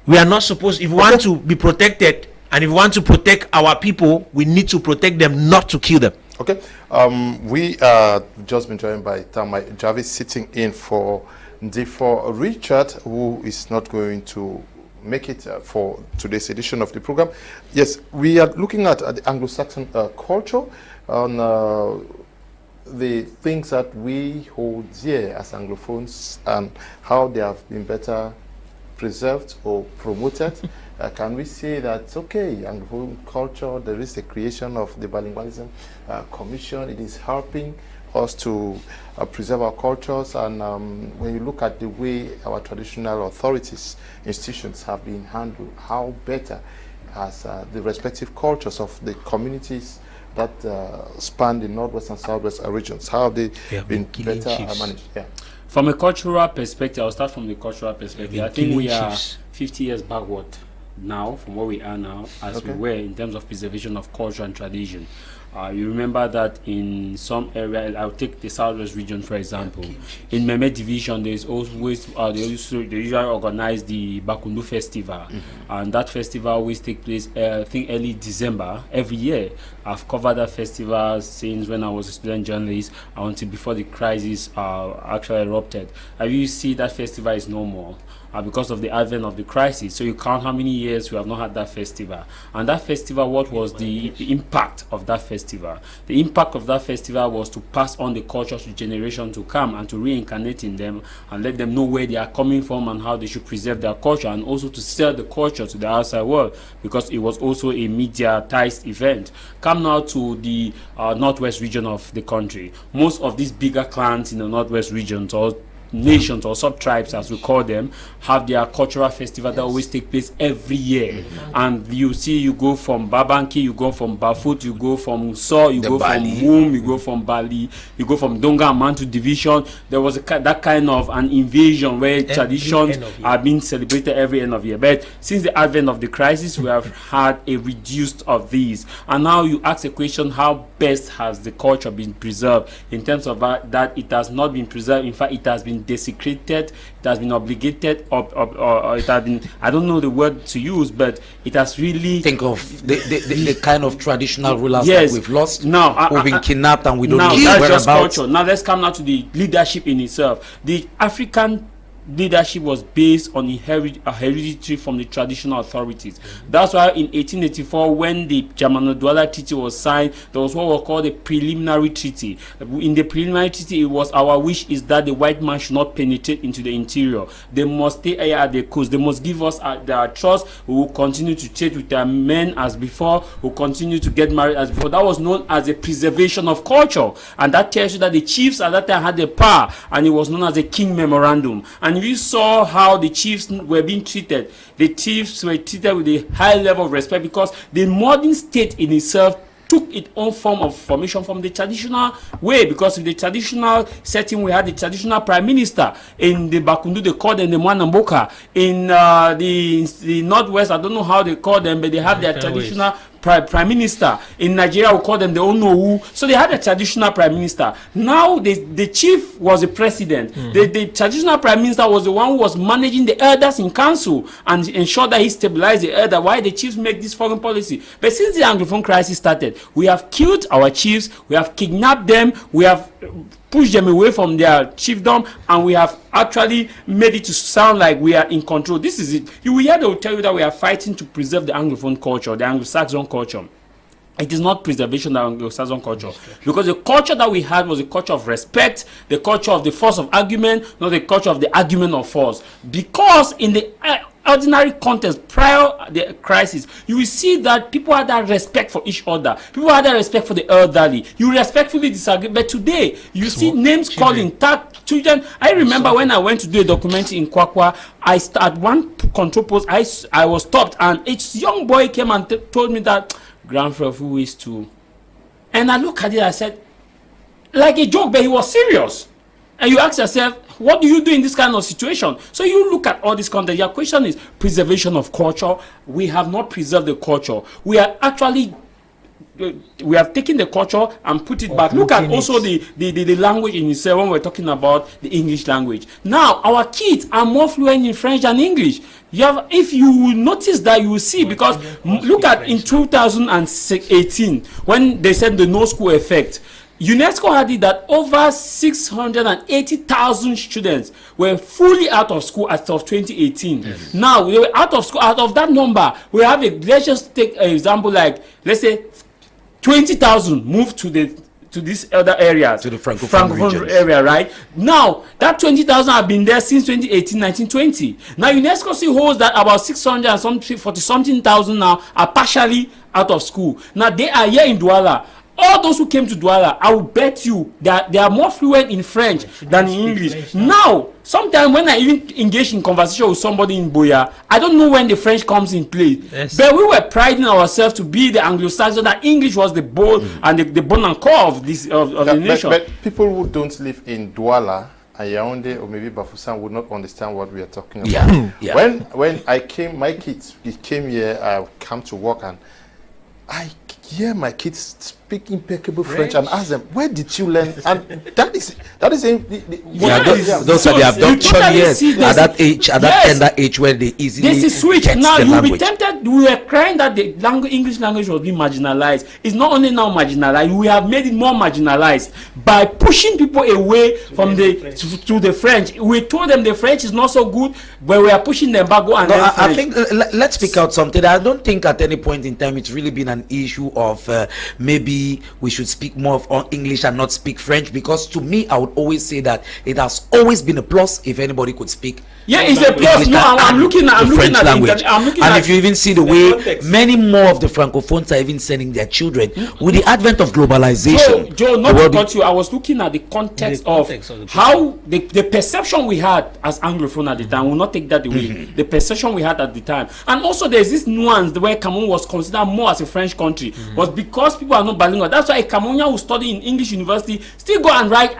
we are not supposed, if we want to be protected, and if we want to protect our people, we need to protect them, not to kill them. Okay. We are just been joined by Tamai Jarvis, sitting in for Richard, who is not going to make it for today's edition of the program. Yes, we are looking at the Anglo-Saxon culture on the things that we hold dear as Anglophones and how they have been better preserved or promoted. Can we say that, okay, Anglophone culture, there is the creation of the Bilingualism Commission, it is helping us to preserve our cultures, and when you look at the way our traditional authorities, institutions have been handled, how better has the respective cultures of the communities that span the northwest and southwest regions, how have they been better managed? Yeah. From a cultural perspective, I'll start from the cultural perspective. I think we are 50 years backward now from where we are now as we were in terms of preservation of culture and tradition. You remember that in some area, I'll take the southwest region for example. In Meme division, there's always they usually organize the Bakundu festival, and that festival always take place I think early December every year. I've covered that festival since when I was a student journalist until before the crisis actually erupted. You see that festival is no more. Because of the advent of the crisis. So you count how many years we have not had that festival. And that festival, what was the impact of that festival? The impact of that festival was to pass on the culture to generation to come and to reincarnate in them and let them know where they are coming from and how they should preserve their culture, and also to sell the culture to the outside world, because it was also a mediatized event. Come now to the northwest region of the country. Most of these bigger clans in the northwest region, or nations or sub-tribes, as we call them, have their cultural festival that always take place every year. And you see, you go from Babanki, you go from Bafut, you go from So, you go from Wum, you go from Bali, you go from Donga and Mantu division. There was that kind of an invasion where traditions are being celebrated every end of year. But since the advent of the crisis, we have had a reduced of these. And now you ask a question, how best has the culture been preserved? In terms of that it has not been preserved. In fact, it has been desecrated, it has been obligated, or it has been, I don't know the word to use, but it has really... Think of the kind of traditional rulers that we've lost, now who've been kidnapped, and we don't know that's just culture. Now let's come now to the leadership in itself. The African leadership was based on a hereditary from the traditional authorities. That's why in 1884, when the Jamano-Douala Treaty was signed, there was what was called a preliminary treaty. In the preliminary treaty, it was our wish is that the white man should not penetrate into the interior. They must stay at the coast. They must give us their trust. We will continue to trade with their men as before. We will continue to get married as before. That was known as a preservation of culture. And that tells you that the chiefs at that time had the power, and it was known as a King Memorandum. And we saw how the chiefs were being treated. The chiefs were treated with a high level of respect because the modern state in itself took its own form of formation from the traditional way, because in the traditional setting we had the traditional prime minister. In the Bakundu they call them the Mwanamboka. In the northwest, I don't know how they call them, but they have their traditional prime minister. In Nigeria we call them the Onowu. So they had a traditional prime minister. Now the chief was the president. The traditional prime minister was the one who was managing the elders in council and ensure that he stabilized the elder. Why the chiefs make this foreign policy? But since the Anglophone crisis started, we have killed our chiefs, we have kidnapped them, we have pushed them away from their chiefdom, and we have actually made it to sound like we are in control. This is it. You will hear they will tell you that we are fighting to preserve the Anglophone culture, the Anglo-Saxon culture. It is not preservation of Anglo-Saxon culture, because the culture that we had was a culture of respect, the culture of the force of argument, not the culture of the argument of force. Because in the ordinary context prior the crisis, you will see that people had that respect for each other. People had that respect for the elderly. You respectfully disagree, but today you see names calling children. I remember when I went to do a documentary in Kwakwa, at one control post, I was stopped, and a young boy came and told me that grandfather who is to, and I looked at it, I said, like a joke, but he was serious. And you ask yourself, what do you do in this kind of situation? So you look at all this content. Your question is preservation of culture. We have not preserved the culture. We are actually, we have taken the culture and put it back. Look at also the language in itself when we're talking about the English language. Now, our kids are more fluent in French than English. You have, if you will notice that, you will see, because look at in 2018, when they said the no school effect, UNESCO had it that over 680,000 students were fully out of school as of 2018. Yes. Now, they were out of school. Out of that number, we have let's just take an example, like, let's say 20,000 moved to these other areas, to the Francophone area, right? Now, that 20,000 have been there since 2018, 1920. Now, UNESCO still holds that about 640-something thousand now are partially out of school. Now, they are here in Douala. All those who came to Douala, I will bet you that they are more fluent in French than in English. Now, sometimes when I even engage in conversation with somebody in Boya, I don't know when the French comes in play. Yes. But we were priding ourselves to be the Anglo-Saxon, that English was the bone and the bone and core of this of the nation. But people who don't live in Douala, Yaoundé, or maybe Bafoussam would not understand what we are talking about. Yeah. When I came, my kids came here, I come to work, and I hear my kids speak impeccable French and ask them, where did you learn? And that is those are the abduction years at that age, at that tender age where they easily this is switch. Now you'll be tempted. We were crying that the English language was being marginalized. It's not only now marginalized, we have made it more marginalized by pushing people away from to the French. We told them the French is not so good, but we are pushing them back. I think let's pick out something. I don't think at any point in time it's really been an issue of maybe maybe we should speak more of English and not speak French, because to me, I would always say that it has always been a plus if anybody could speak. Yeah, it's a plus. No, I'm looking at French language. If you even see the way many more of the francophones are even sending their children with the advent of globalization. Joe, not to cut you, I was looking at the context of how the perception we had as Anglophone at the time. We'll not take that away. The perception we had at the time, and also there's this nuance the way Cameroon was considered more as a French country was because people are not bilingual. That's why a Cameroonian who study in English university still go and write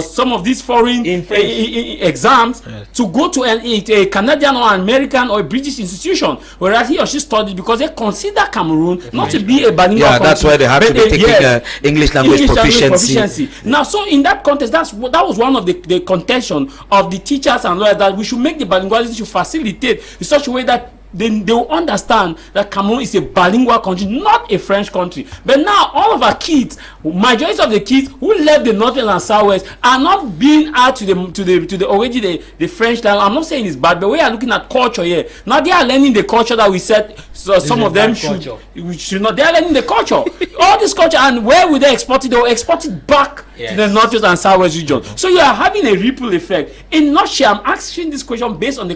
some of these foreign exams to go to a Canadian or American or a British institution, whereas he or she studied because they consider Cameroon not to be a bilingual country. That's why they have to be taking English language proficiency. Now, so in that context, that was one of the contention of the teachers and lawyers, that we should make the bilinguality to facilitate in such a way that they will understand that Cameroon is a bilingual country, not a French country. But now all of our kids, majority of the kids who left the northern and southwest, are not being added to the already the French language. I'm not saying it's bad, but we are looking at culture here. Now they are learning the culture that we said. So some of them should not. They are learning the culture, all this culture, and where will they export it? They will export it back to the northwest and southwest region. So you are having a ripple effect. In a nutshell, I'm asking this question based on the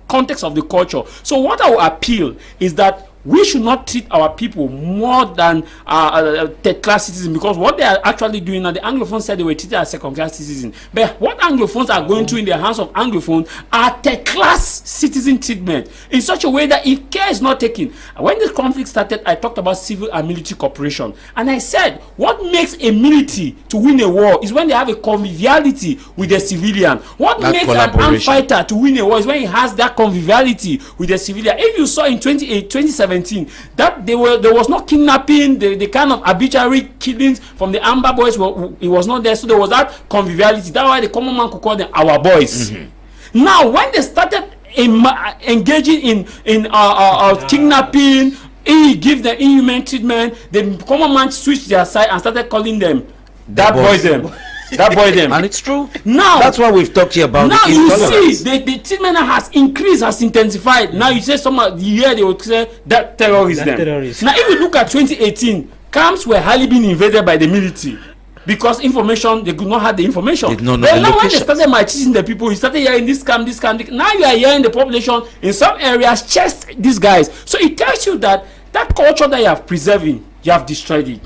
context of the culture. So what I will appeal is that we should not treat our people more than third-class citizens, because what they are actually doing now, the Anglophones said they were treated as second-class citizens. But what Anglophones are going through in the hands of Anglophones are third-class citizen treatment in such a way that if care is not taken. When this conflict started, I talked about civil and military cooperation. And I said, what makes a military to win a war is when they have a conviviality with the civilian. What makes an armed fighter to win a war is when he has that conviviality with the civilian. If you saw in 2017, that there was no kidnapping, the kind of arbitrary killings from the Amber boys, it was not there. So there was that conviviality. That's why the common man could call them our boys. Now when they started engaging in kidnapping, give them inhuman treatment, the common man switched their side and started calling them that boys them. That boy them. And it's true. Now that's what we've talked here about. Now you see the treatment has increased, has intensified. Now you say some of the year they would say that terrorism. Now if you look at 2018, camps were hardly being invaded by the military because information, they could not have the information. But now when they started marching the people, you started hearing this camp. Now you are hearing the population in some areas chase these guys. So it tells you that culture that you have preserving, you have destroyed it.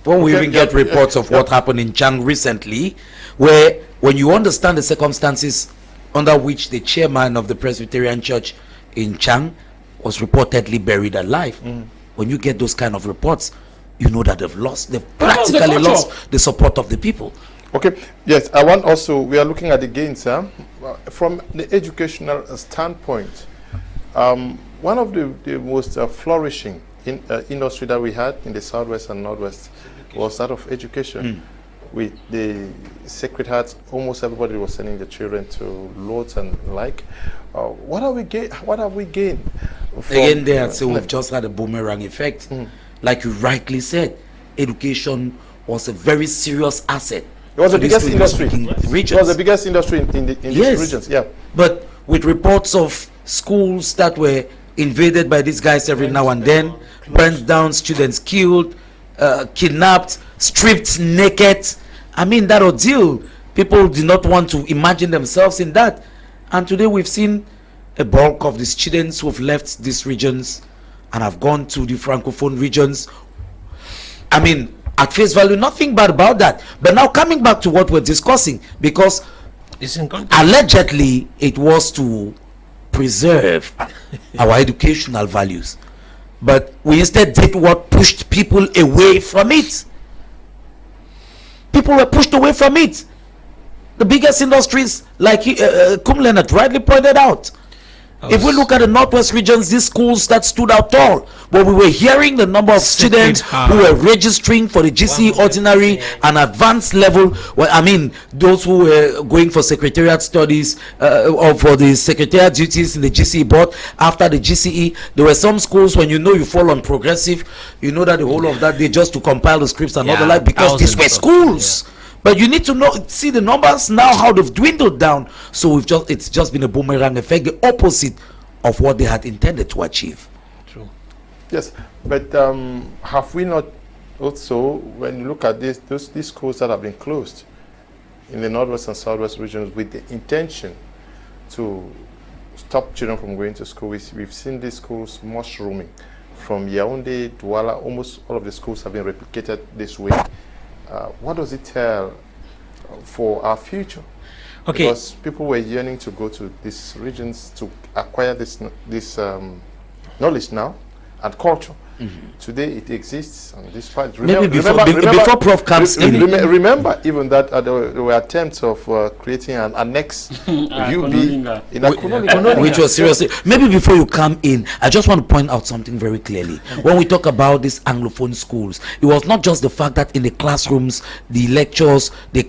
When we even get reports of what happened in Chang recently, where when you understand the circumstances under which the chairman of the Presbyterian Church in Chang was reportedly buried alive, when you get those kind of reports, you know that they've practically lost the support of the people. Okay, yes, I want also, we are looking at the gains, from the educational standpoint. One of the most flourishing industry that we had in the southwest and northwest was that of education. With the Sacred Hearts, almost everybody was sending the children to Lords and like. What have we gained? Again, there, so we've just had a boomerang effect. Like you rightly said, education was a very serious asset. It was the biggest industry. It was the biggest industry in these regions. Yeah. But with reports of schools that were invaded by these guys every now and then, burnt down, students killed, kidnapped, stripped naked. I mean, that ordeal, people did not want to imagine themselves in that. And today we've seen a bulk of the students who have left these regions and have gone to the Francophone regions. I mean, at face value, nothing bad about that. But now coming back to what we're discussing, because allegedly it was to preserve our educational values. But we instead did what pushed people away from it. People were pushed away from it. The biggest industries, like Kum Leonard rightly pointed out. If we look at the northwest regions, these schools that stood out tall, but we were hearing the number of students who were registering for the GCE ordinary and advanced level. Well, I mean, those who were going for secretariat studies or for the secretariat duties in the GCE board after the GCE. There were some schools when you know you fall on progressive, you know that the whole of that day just to compile the scripts and all the like, because these were schools. But you need to see the numbers now, how they've dwindled down. So it's just been a boomerang effect, the opposite of what they had intended to achieve. True. Yes, but have we not also, when you look at these schools that have been closed in the northwest and southwest regions with the intention to stop children from going to school, we've seen these schools mushrooming. From Yaoundé, Douala, almost all of the schools have been replicated this way. What does it tell for our future? Okay. Because people were yearning to go to these regions to acquire this knowledge now and culture. Today it exists on this part. Maybe before Prof comes in. Remember even that there were attempts of creating an annex UB in Akumbom, which was seriously. Maybe before you come in, I just want to point out something very clearly. When we talk about these Anglophone schools, it was not just the fact that in the classrooms, the lectures, the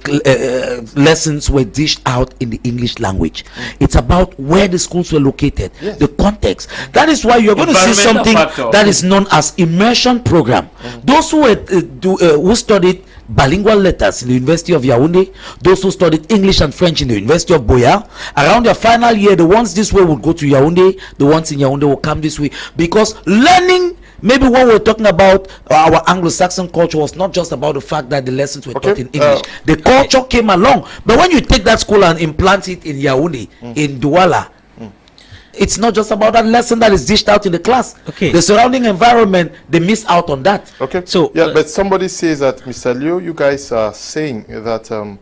lessons were dished out in the English language. It's about where the schools were located, the context. That is why you're going to see something that is known as immersion program. Those who who studied bilingual letters in the University of Yaoundé, those who studied English and French in the University of Boya, around their final year, the ones this way would go to Yaoundé, the ones in Yaoundé will come this way, because learning, maybe when we're talking about our Anglo-Saxon culture, was not just about the fact that the lessons were taught in English. The culture came along. But when you take that school and implant it in Yaoundé, in Douala, it's not just about that lesson that is dished out in the class. The surrounding environment, they miss out on that. So yeah, but somebody says that, Mr. Leo, you guys are saying that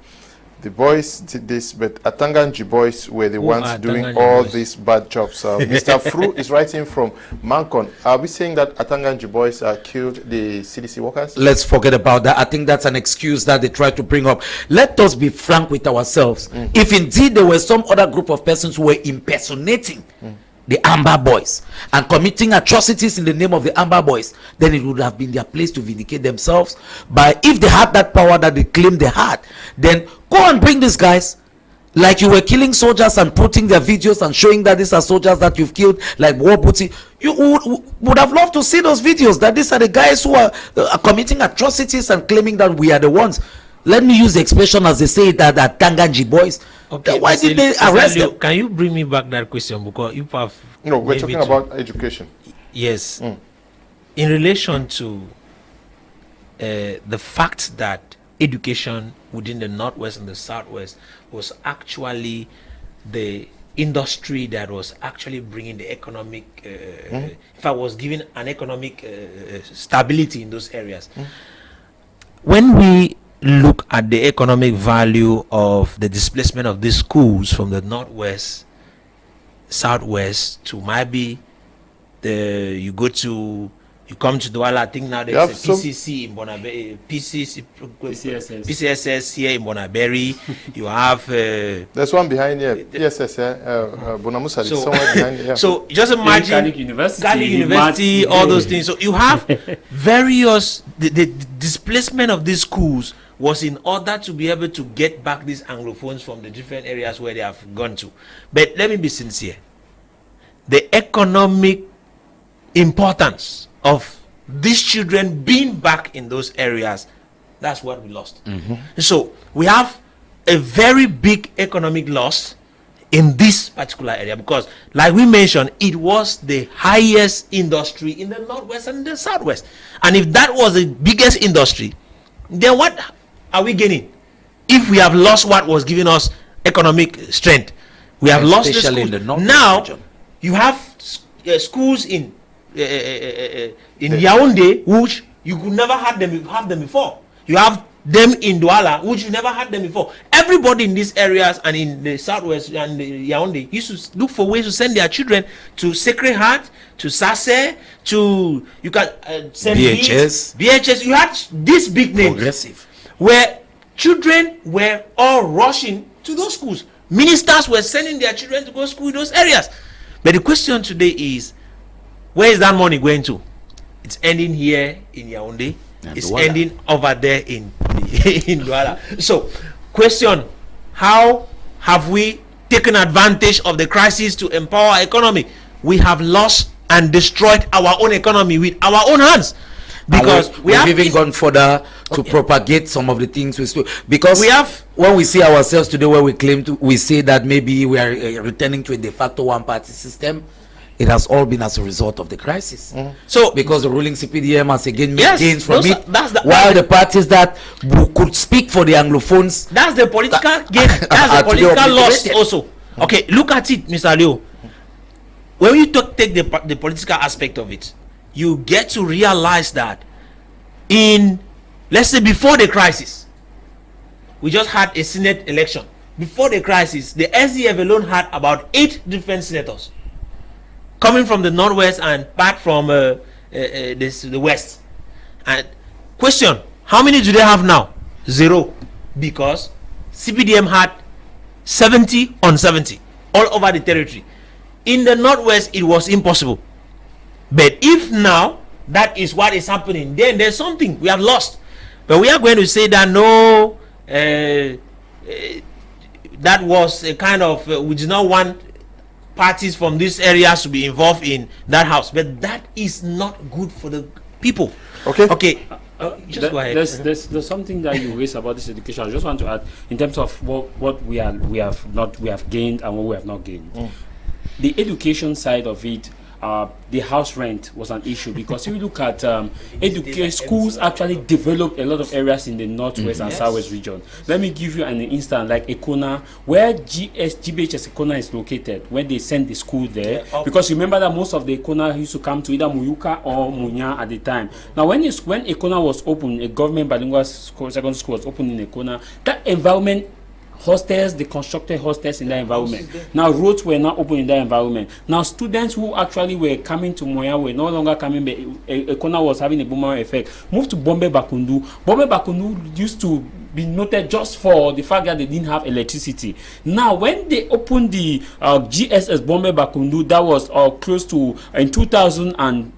the boys did this, but Atanganji boys were the ones doing all these bad jobs. Mr. Fru is writing from Mancon. Are we saying that Atanganji boys killed the CDC workers? Let's forget about that. I think that's an excuse that they try to bring up. Let us be frank with ourselves. If indeed there were some other group of persons who were impersonating the Amber Boys and committing atrocities in the name of the Amber Boys, then it would have been their place to vindicate themselves. But if they had that power that they claimed they had, then go and bring these guys, like you were killing soldiers and putting their videos and showing that these are soldiers that you've killed, like War Booty. You would have loved to see those videos, that these are the guys who are committing atrocities and claiming that we are the ones. Let me use the expression as they say that Tanganji boys. Why did they arrest them? Can you bring me back that question, because you have... No, we're talking about education. Yes. In relation to the fact that education within the Northwest and the Southwest was actually the industry that was actually bringing the economic, if I was giving an economic stability in those areas. When we look at the economic value of the displacement of these schools from the Northwest, Southwest to maybe you come to Douala, I think now there's a PCC in Bonaberi, PCSS here in Bonaberi. You have there's one behind here, PSS, Bonamusa is somewhere behind here. So just imagine Garlic University, all those things. So you have various the displacement of these schools was in order to be able to get back these Anglophones from the different areas where they have gone to. But let me be sincere. The economic importance of these children being back in those areas, that's what we lost. So we have a very big economic loss in this particular area, because like we mentioned, it was the highest industry in the Northwest and the Southwest. And if that was the biggest industry, then what are we gaining if we have lost what was giving us economic strength? We have lost the schools. Now you have schools in Yaoundé, which you could never have them before. You have them in Douala, which you never had them before. Everybody in these areas and in the Southwest and the Yaoundé used to look for ways to send their children to Sacred Heart, to Sase, to you can send BHS. You had these big names, Progressive, where children were all rushing to those schools. Ministers were sending their children to go to school in those areas. But the question today is, where is that money going to? It's ending here in Yaoundé. It's ending over there in Douala. So, question: how have we taken advantage of the crisis to empower our economy? We have lost and destroyed our own economy with our own hands. Because we have even gone further to propagate some of the things we do. Because we have, when we see ourselves today, where we claim to, we say that maybe we are returning to a de facto one-party system. it has all been as a result of the crisis. So because the ruling CPDM has again made yes, gains from it, while the parties that could speak for the Anglophones, that's the political gain, that's the political loss also. Okay, look at it, Mr. Leo. When you take the political aspect of it, you get to realize that in, let's say, before the crisis, we just had a Senate election. Before the crisis, the SDF alone had about 8 different senators coming from the northwest and back from the west. And question, how many do they have now? 0, because CPDM had 70 on 70 all over the territory. In the northwest, it was impossible. But if now that is what is happening, then there's something we have lost. But we are going to say that no, that was a kind of we do not want parties from these areas to be involved in that house. But that is not good for the people. Okay. Just go ahead. There's something that you raised about this education. I just want to add in terms of what we have gained and what we have not gained. The education side of it, the house rent was an issue, because if you look at education, schools actually developed a lot of areas in the northwest and southwest region. Let me give you an instance, like Ekona, where GBHS Ekona is located, when they sent the school there, because remember that most of the Ekona used to come to either Muyuka or Munya at the time. Now when Ekona was open, a government bilingual secondary school was open in Ekona, that environment, hostels, they constructed hostels in that environment. Now roads were not open in that environment. Now students who actually were coming to Moya were no longer coming, but Ekona was having a boomerang effect. Moved to Bombe Bakundu. Bombe Bakundu used to be noted just for the fact that they didn't have electricity. Now when they opened the GSS Bombe Bakundu, that was close to in 2000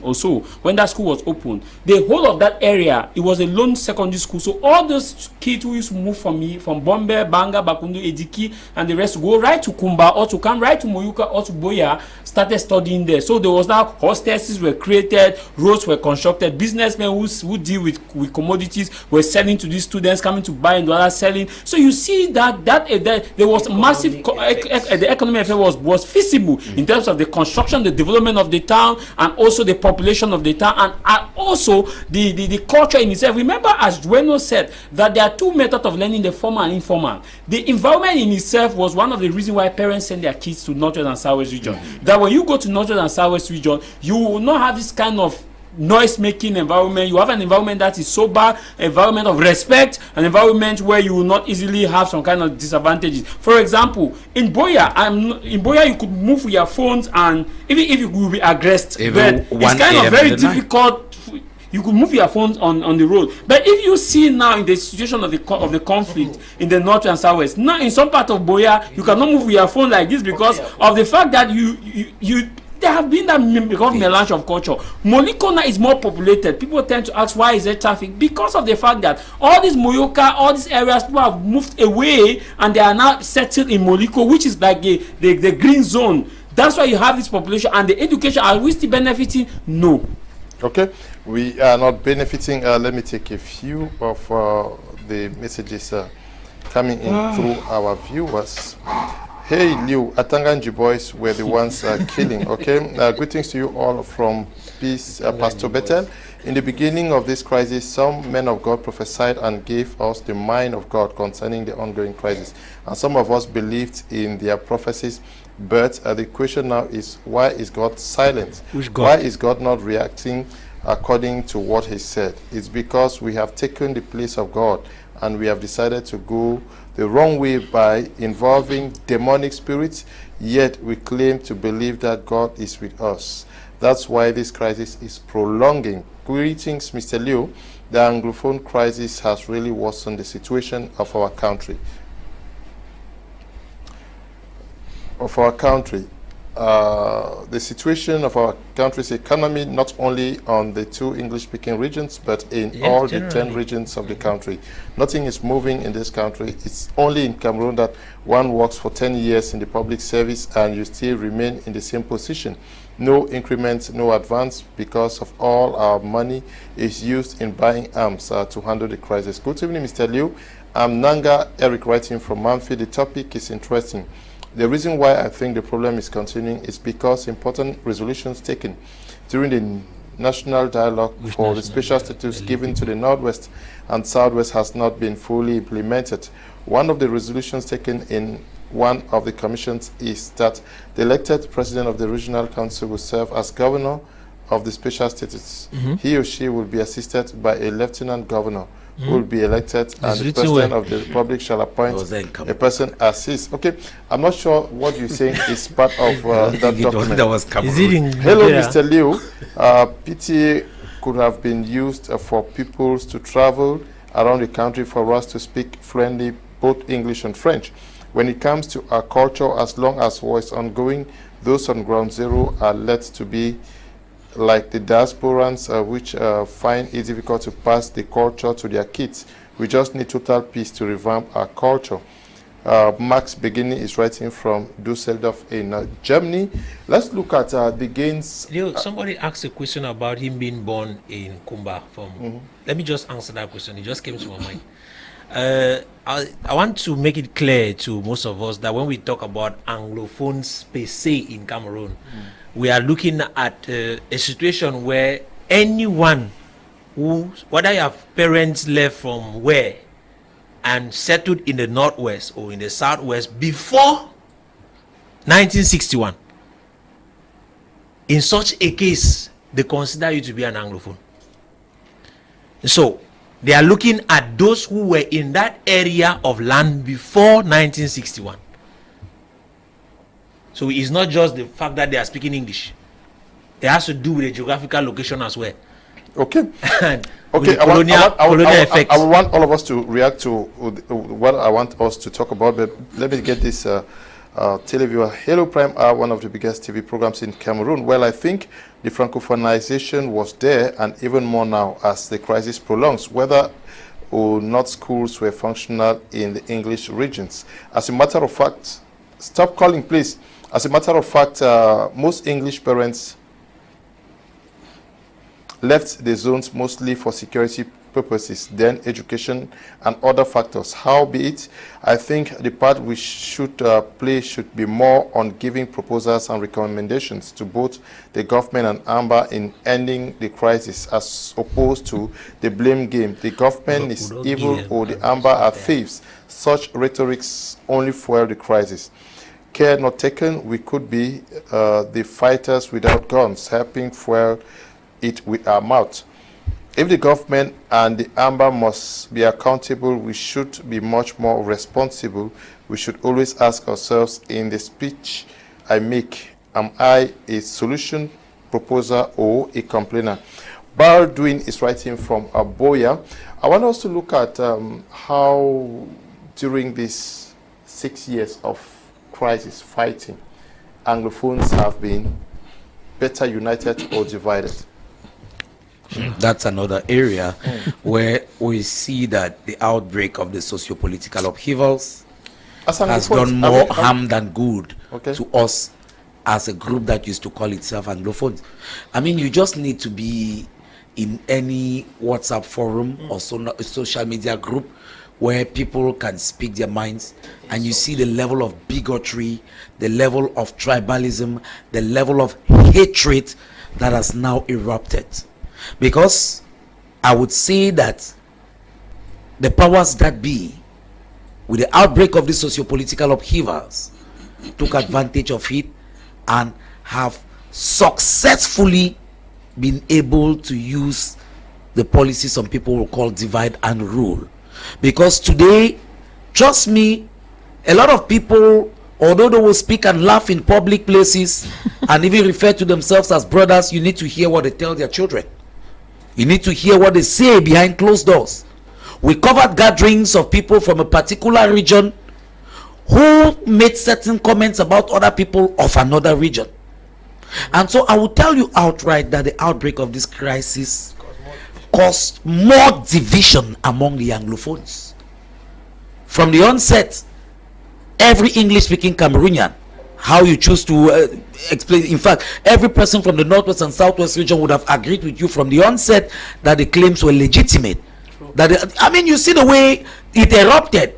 or so, when that school was opened, the whole of that area, it was a lone secondary school. So all those kids who used to move from Bombay, Banga, Bakundu, Ediki, and the rest go right to Kumba or to come right to Moyuka or to Boya, started studying there. So there was now hostels were created, roads were constructed, businessmen who deal with commodities were selling to these students, coming to buy and others selling. So you see that there was massive the economic effect was feasible in terms of the construction, the development of the town, and also the population of the town, and also the culture in itself. Remember, as Weno said, that there are 2 methods of learning, the formal and informal. The environment in itself was one of the reasons why parents send their kids to northwest and southwest region. That when you go to northwest and southwest region, you will not have this kind of noise-making environment. You have an environment that is sober, environment of respect, an environment where you will not easily have some kind of disadvantages. For example, in Boya, you could move with your phones, and even if you will be aggressed, but it's kind of very difficult. You could move your phones on the road. But if you see now in the situation of the conflict in the north and southwest, now in some part of Boya, you cannot move with your phone like this because of the fact that there have been that melange of culture. Molikona is more populated. People tend to ask, why is there traffic? Because of the fact that all these Moyoka, all these areas, people have moved away and they are now settled in Moliko, which is like the green zone. That's why you have this population. And the education, are we still benefiting? No. Okay, we are not benefiting. Let me take a few of the messages coming in through our viewers. Hey Liu, Atanganji boys were the ones killing. Okay, greetings to you all from Peace, Pastor Bethel. In the beginning of this crisis, some men of God prophesied and gave us the mind of God concerning the ongoing crisis. And some of us believed in their prophecies. But the question now is, why is God silent? Why is God not reacting according to what he said? It's because we have taken the place of God and we have decided to go the wrong way by involving demonic spirits, yet we claim to believe that God is with us. That's why this crisis is prolonging. Greetings, Mr. Liu. The Anglophone crisis has really worsened the situation of our country. The situation of our country's economy, not only on the 2 English-speaking regions, but in all the 10 regions of the country. Nothing is moving in this country. It's only in Cameroon that one works for 10 years in the public service and you still remain in the same position. No increment, no advance, because of all our money is used in buying arms to handle the crisis. Good evening, Mr. Liu. I'm Nanga Eric, writing from Manfi. The topic is interesting. The reason why I think the problem is continuing is because important resolutions taken during the national dialogue for the special status given to the Northwest and Southwest has not been fully implemented. One of the resolutions taken in one of the commissions is that the elected president of the regional council will serve as governor of the special status. He or she will be assisted by a lieutenant governor who will be elected, and the president of the republic shall appoint a person as his. Okay, I'm not sure what you're saying is part of that document. Hello, Mr. Liu. PTA could have been used for peoples to travel around the country for us to speak fluently both English and French. When it comes to our culture, as long as war is ongoing, those on ground zero are led to be like the diasporans, which find it difficult to pass the culture to their kids. We just need total peace to revamp our culture. Marc's beginning is writing from Dusseldorf in Germany. Let's look at the gains. Somebody asked a question about him being born in Kumba. Let me just answer that question. It just came to my mind. I want to make it clear to most of us that when we talk about Anglophones per se in Cameroon, we are looking at a situation where anyone who, whether you have parents left from where and settled in the Northwest or in the Southwest before 1961, in such a case, they consider you to be an Anglophone. So, they are looking at those who were in that area of land before 1961. So it's not just the fact that they are speaking English. It has to do with the geographical location as well. Okay. Okay. I want all of us to react to what I want us to talk about. But let me get this televiewer. Hello Prime are one of the biggest TV programs in Cameroon. Well, I think the Francophonization was there and even more now as the crisis prolongs, whether or not schools were functional in the English regions. As a matter of fact, stop calling please. As a matter of fact, most English parents left the zones mostly for security purposes, then education and other factors. Howbeit, I think the part we should play should be more on giving proposals and recommendations to both the government and AMBA in ending the crisis, as opposed to the blame game. The government is evil or the AMBA are thieves. Such rhetorics only fuel the crisis. Care not taken, we could be the fighters without guns, helping fuel it with our mouth. If the government and the AMBA must be accountable, we should be much more responsible. We should always ask ourselves in the speech I make, am I a solution proposer or a complainer? Baldwin is writing from Aboya. I want us to look at how during these 6 years of crisis fighting, Anglophones have been better united or divided. That's another area where we see that the outbreak of the socio-political upheavals has done more harm than good to us as a group that used to call itself Anglophones. I mean, you just need to be in any WhatsApp forum or social media group where people can speak their minds, and you see the level of bigotry, the level of tribalism, the level of hatred that has now erupted. Because I would say that the powers that be, with the outbreak of the socio-political upheavals, took advantage of it and have successfully been able to use the policies some people will call divide and rule. Because today, trust me, a lot of people, although they will speak and laugh in public places and even refer to themselves as brothers, you need to hear what they tell their children. You need to hear what they say behind closed doors. We covered gatherings of people from a particular region who made certain comments about other people of another region. And so I will tell you outright that the outbreak of this crisis caused more division among the Anglophones. From the onset, every English-speaking Cameroonian, how you choose to explain, in fact, every person from the Northwest and Southwest region would have agreed with you from the onset that the claims were legitimate. That I mean, you see the way it erupted.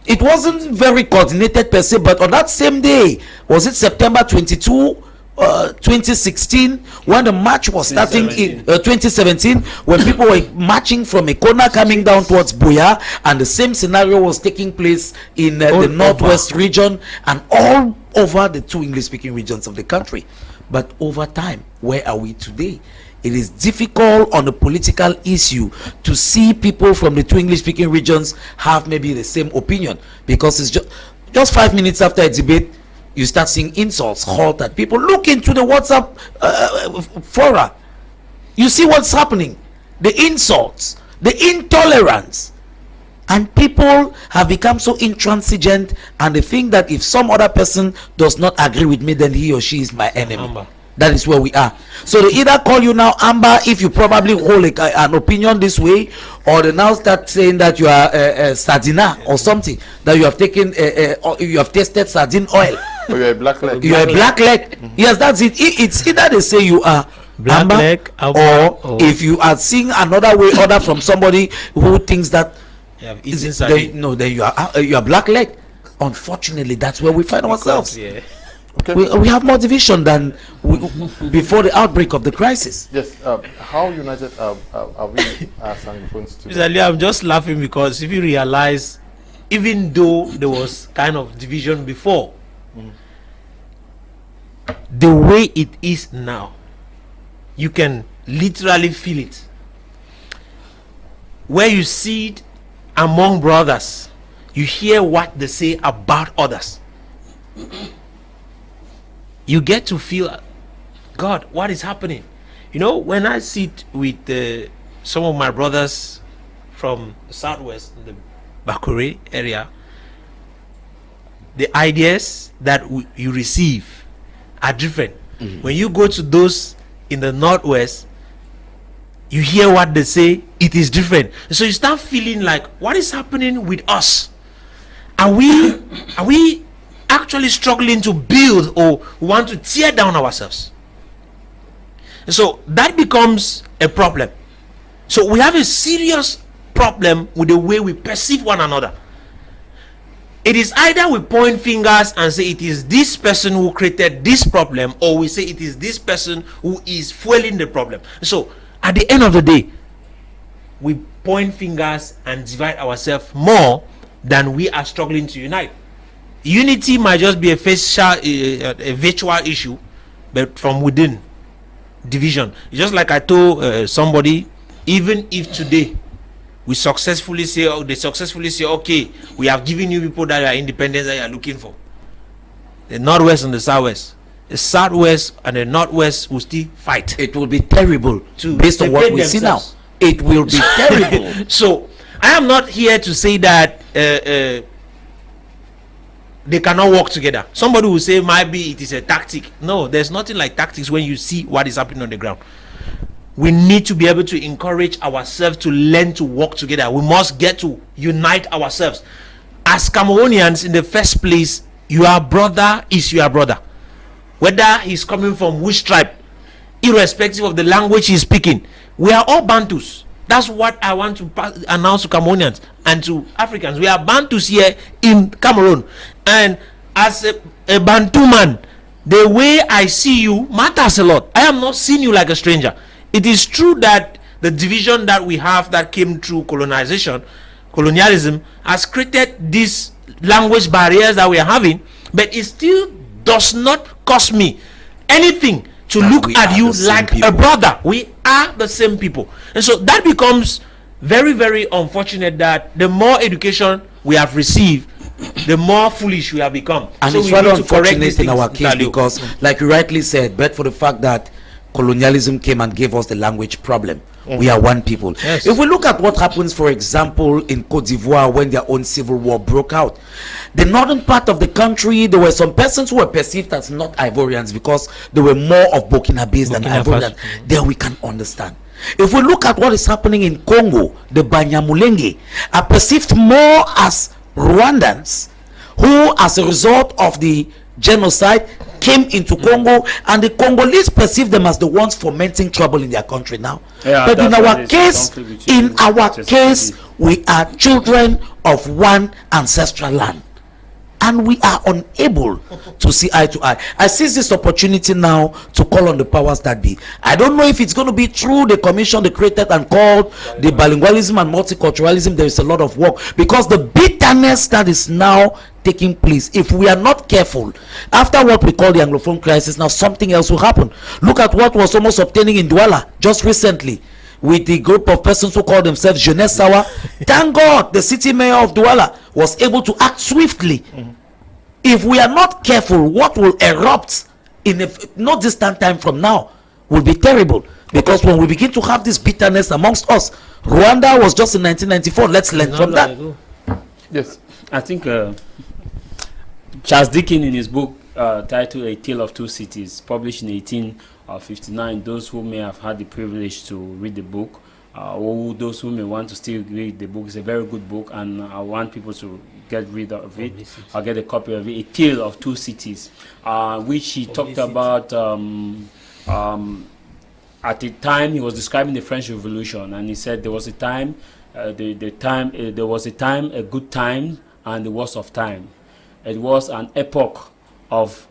It wasn't very coordinated per se, but on that same day, was it September 22, 2016, when the march was starting in 2017, when people were marching from a corner coming down towards Buya, and the same scenario was taking place in the northwest region and all over the two English-speaking regions of the country. But over time, where are we today? It is difficult on a political issue to see people from the two English-speaking regions have maybe the same opinion, because it's just 5 minutes after a debate, you start seeing insults hurled at people. Look into the WhatsApp fora. You see what's happening. The insults, the intolerance. And people have become so intransigent, and they think that if some other person does not agree with me, then he or she is my enemy. Amber. That is where we are. So they either call you now Amber if you probably hold an opinion this way, or they now start saying that you are sardina or something, that you have taken you have tasted sardine oil. Or you're a black leg. You're a black leg. Yes, that's it. It's either they say you are black Amber, leg, or if you are seeing another way order from somebody who thinks that then you are black leg. Unfortunately, that's where we find ourselves. Yeah. Okay. We have more division than before the outbreak of the crisis. Yes. How united are we as Anglophones today? Exactly. I'm just laughing because if you realize, even though there was kind of division before, the way it is now, you can literally feel it. Where you see it among brothers, you hear what they say about others. You get to feel, God, what is happening? You know, when I sit with some of my brothers from the southwest, the Bakure area, the ideas that you receive are different. When you go to those in the northwest, you hear what they say, it is different. So you start feeling like, what is happening with us? Are we actually struggling to build, or want to tear down ourselves? And so that becomes a problem. So we have a serious problem with the way we perceive one another. It is either we point fingers and say it is this person who created this problem, or we say it is this person who is fueling the problem. So at the end of the day, we point fingers and divide ourselves more than we are struggling to unite. Unity might just be a virtual issue, but from within, division. It's just like I told somebody, even if today we successfully say, okay, we have given you people that are independent that you are looking for, the northwest and the southwest, the southwest and the northwest will still fight. It will be terrible based on what we see now. It will be terrible. So I am not here to say that they cannot work together. Somebody will say maybe it is a tactic. No, there's nothing like tactics when you see what is happening on the ground. We need to be able to encourage ourselves to learn to work together. We must get to unite ourselves. As Cameroonians, in the first place, your brother is your brother. Whether he's coming from which tribe, irrespective of the language he's speaking, we are all Bantus. That's what I want to announce to Cameroonians and to Africans. We are Bantus here in Cameroon. And as a Bantu man, the way I see you matters a lot. I am not seeing you like a stranger. It is true that the division that we have that came through colonization, colonialism, has created these language barriers that we are having, but it still does not cost me anything to look at you like a brother. We are the same people. And so that becomes very, very unfortunate that the more education we have received, the more foolish we have become. And so it's rather unfortunate in our case because, like you rightly said, but for the fact that colonialism came and gave us the language problem. We are one people. Yes. If we look at what happens, for example, in Cote d'Ivoire when their own civil war broke out, the northern part of the country, there were some persons who were perceived as not Ivorians because they were more of Burkina-based than Ivorians. There we can understand. If we look at what is happening in Congo, the Banyamulenge are perceived more as Rwandans who, as a result of the genocide, came into Congo, and the Congolese perceive them as the ones fomenting trouble in their country now. Yeah, but in our case, we are children of one ancestral land, and we are unable to see eye to eye. I seize this opportunity now to call on the powers that be. I don't know if it's going to be through the commission they created and called the bilingualism and multiculturalism. There is a lot of work, because the bitterness that is now taking place, if we are not careful, after what we call the Anglophone crisis, now something else will happen. Look at what was almost obtaining in Douala just recently with the group of persons who call themselves Jeunesse Sawa. Thank God the city mayor of Douala was able to act swiftly. If we are not careful, what will erupt in a not distant time from now will be terrible, because when we begin to have this bitterness amongst us, Rwanda was just in 1994. Let's learn from that. Yes, I think Charles Dickens, in his book titled A Tale of Two Cities, published in 1859, those who may have had the privilege to read the book, or those who may want to still read the book, it's a very good book, and I want people to get rid of it. I'll get a copy of it. A Tale of Two Cities, which he talked about at the time he was describing the French Revolution, and he said there was a time, there was a time, a good time, and the worst of time. It was an epoch of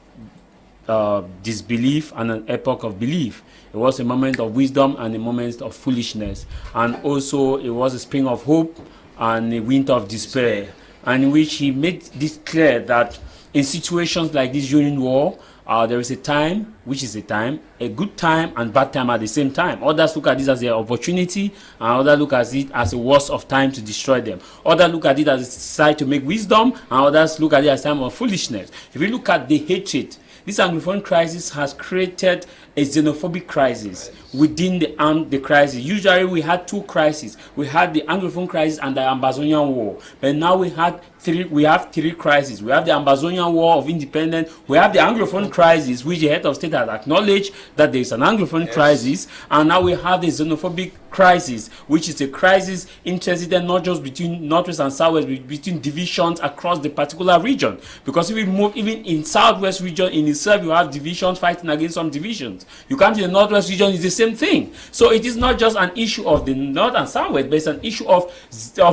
disbelief and an epoch of belief. It was a moment of wisdom and a moment of foolishness, and also it was a spring of hope and a winter of despair. And in which he made this clear that in situations like this during war, there is a time, which is a good time and bad time at the same time. Others look at this as an opportunity, and others look at it as a worst of time to destroy them. Others look at it as a site to make wisdom, and others look at it as a time of foolishness. If you look at the hatred, this Anglophone crisis has created a xenophobic crisis within the crisis. Usually we had two crises. We had the Anglophone crisis and the Ambazonian War. But now we have three crises. We have the Ambazonian War of Independence. We have the Anglophone crisis, which the head of state has acknowledged that there is an Anglophone crisis. And now we have the xenophobic crisis, which is a crisis interested not just between Northwest and Southwest, but between divisions across the particular region. Because if we move even in Southwest region in itself, you have divisions fighting against some divisions. You come to the Northwest region, it's the same thing. So it is not just an issue of the North and Southwest, but it's an issue of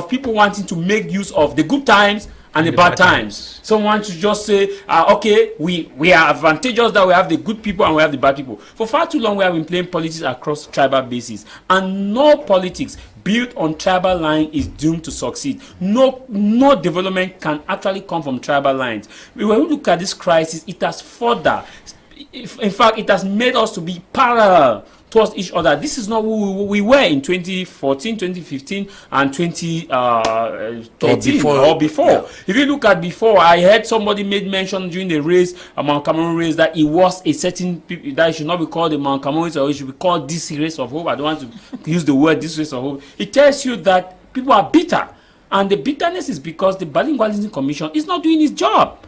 people wanting to make use of the good times and the bad times. Someone to just say, okay, we are advantageous that we have the good people and we have the bad people. For far too long, we have been playing politics across tribal bases, and no politics built on tribal line is doomed to succeed. No development can actually come from tribal lines. When we look at this crisis, it has further, in fact, it has made us to be parallel towards each other. This is not who we were in 2014, 2015, and 2013 or before. Yeah. If you look at before, I heard somebody made mention during the race, Mount Cameroon race, that it was a certain people that it should not be called the Mount Cameroon race, or it should be called this race of hope. I don't want to use the word this race of hope. It tells you that people are bitter, and the bitterness is because the Bilingualism Commission is not doing its job.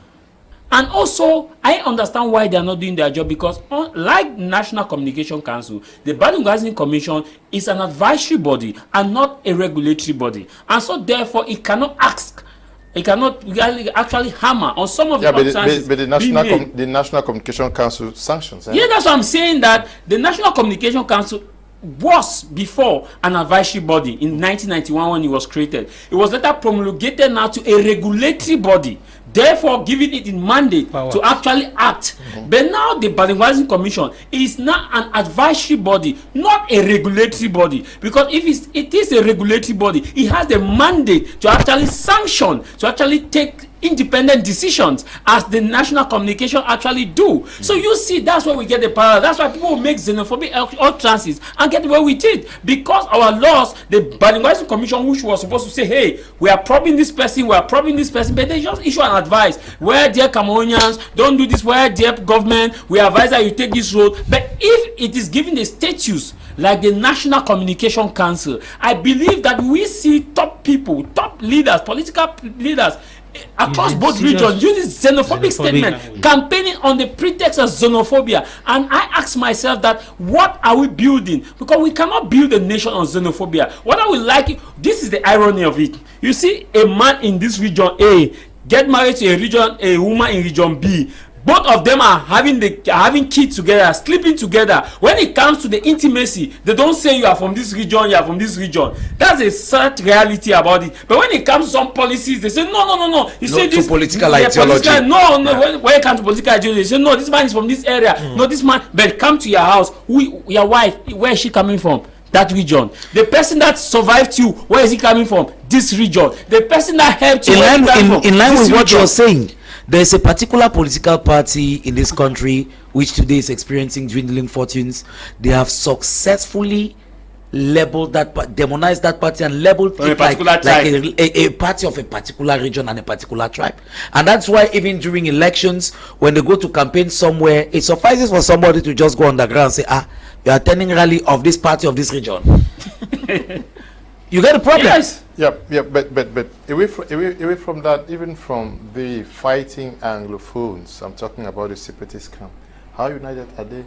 And also, I understand why they are not doing their job, because unlike National Communication Council, the Bilingualism Commission is an advisory body and not a regulatory body. And so therefore, it cannot actually hammer on some of the concerns. But the National Communication Council sanctions. Yeah, that's what I'm saying, that the National Communication Council was before an advisory body in 1991 when it was created. It was later promulgated now to a regulatory body, therefore giving it in mandate to actually act. But now the Bilingualism Commission is now an advisory body, not a regulatory body. Because if it is a regulatory body, it has the mandate to actually sanction, to actually take independent decisions, as the National Communication actually do. So you see, that's why we get the power. That's why people make xenophobic utterances and get away with it, because our laws, the Bilingualism Commission, which was supposed to say, hey, we are probing this person, but they just issue an advice. Where dear Cameroonians, don't do this. Where dear government, we advise that you take this road. But if it is given the status like the National Communication Council, I believe that we see top people, top leaders, political leaders across both regions using xenophobic statement, campaigning on the pretext of xenophobia. And I ask myself that, what are we building? Because we cannot build a nation on xenophobia. What I would like, this is the irony of it. You see a man in this region A get married to a woman in region B, both of them are having kids together, sleeping together. When it comes to the intimacy, they don't say you are from this region, you are from this region. That's a sad reality about it. But when it comes to some policies, they say no. You say this political ideology. When it comes to political ideology, they say no, this man is from this area. No, this man. But come to your house. Your wife, where is she coming from? That region. The person that survived you, where is he coming from? This region. The person that helped you, in line with what you're saying, there is a particular political party in this country which today is experiencing dwindling fortunes. They have successfully labeled that, demonized that party, and labeled it like a party of a particular region and a particular tribe. And that's why even during elections, when they go to campaign somewhere, it suffices for somebody to just go on the ground and say, you are attending rally of this party of this region. You get a problem. Yes. Yeah, but away from that, even from the fighting Anglophones, I'm talking about the separatist camp. How united are they?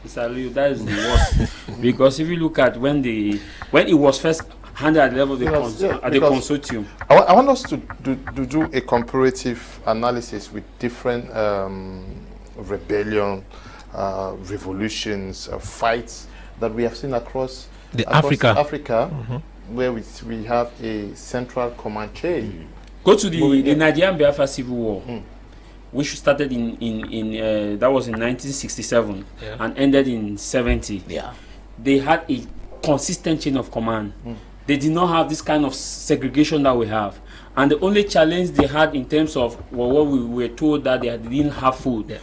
That is the worst. Because if you look at when it was first handed at the level of the consortium. I want us to do a comparative analysis with different revolutions, fights that we have seen across Africa, where we have a central command chain. Go to the Nigerian Biafra Civil War, which started in that was in 1967 and ended in 70. Yeah, they had a consistent chain of command. They did not have this kind of segregation that we have. And the only challenge they had in terms of what we were told that they didn't have food.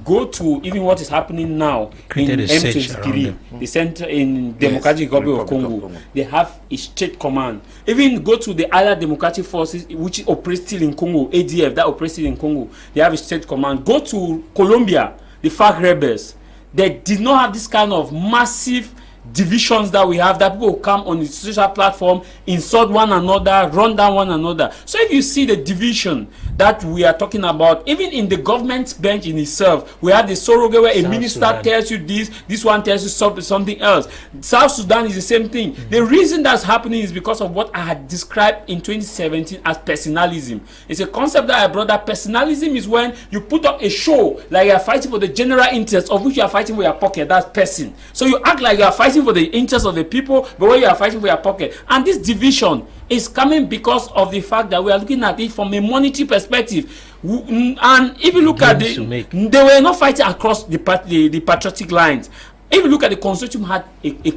Go to even what is happening now in M23, the center in Democratic Republic of Congo. They have a state command. Even go to the other democratic forces which operate still in Congo, ADF that operates still in Congo. They have a state command. Go to Colombia, the FARC rebels. They did not have this kind of massive divisions that we have, that people come on the social platform, insult one another, run down one another. So if you see the division that we are talking about, even in the government bench in itself, we have the surrogate where a minister tells you this one tells you something else. South Sudan is the same thing. The reason that's happening is because of what I had described in 2017 as personalism. It's a concept that I brought up. Personalism is when you put up a show like you are fighting for the general interest of which you are fighting for your pocket. That's person. So you act like you are fighting for the interest of the people, but when you are fighting for your pocket. And this division is coming because of the fact that we are looking at it from a monetary perspective. And if you look at they were not fighting across the patriotic lines. If you look at the consortium, had a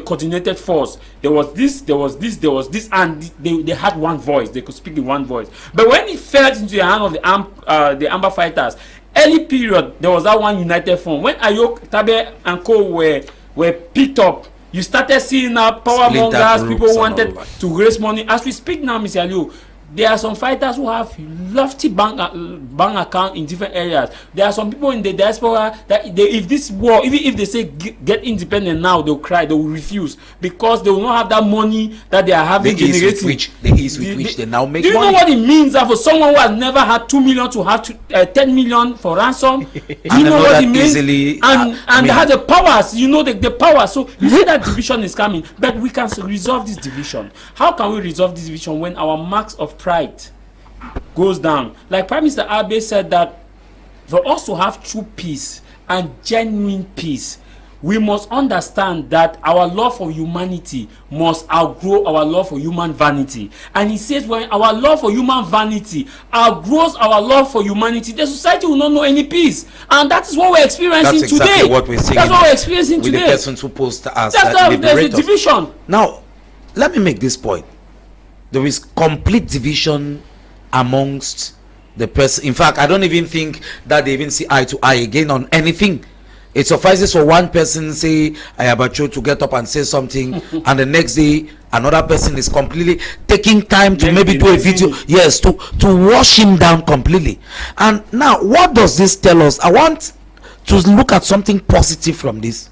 coordinated force. There was this, and they had one voice. They could speak in one voice. But when it fell into the hand of the Amber fighters, early period, there was that one united front. When Ayok, Tabe, and Co were picked up, you started seeing power mongers, people wanted to raise money. As we speak now, Mr. Aliu, there are some fighters who have lofty bank account in different areas. There are some people in the diaspora that if this war, even if they say get independent now, they'll cry, they will refuse, because they will not have that money that they are having generating. The ease with which they now make money. Do you know what it means that for someone who has never had 2 million to have 10 million for ransom? Do you know what it means? Easily, and they have the powers, you know, the power. So you see that division is coming, but we can resolve this division. How can we resolve this division when our marks of pride goes down? Like Prime Minister Abe said, that for us to have true peace and genuine peace, we must understand that our love for humanity must outgrow our love for human vanity. And he says when our love for human vanity outgrows our love for humanity, the society will not know any peace. And that is what we're experiencing today. That's exactly what we're seeing. That's what we're experiencing with today. The persons who post us. There's a division. Now, let me make this point. There is complete division amongst the person. In fact, I don't even think that they even see eye to eye again on anything. It suffices for one person say Ayabacho to get up and say something, and the next day another person is completely taking time to maybe do a video, yes, to wash him down completely. And now, what does this tell us? I want to look at something positive from this.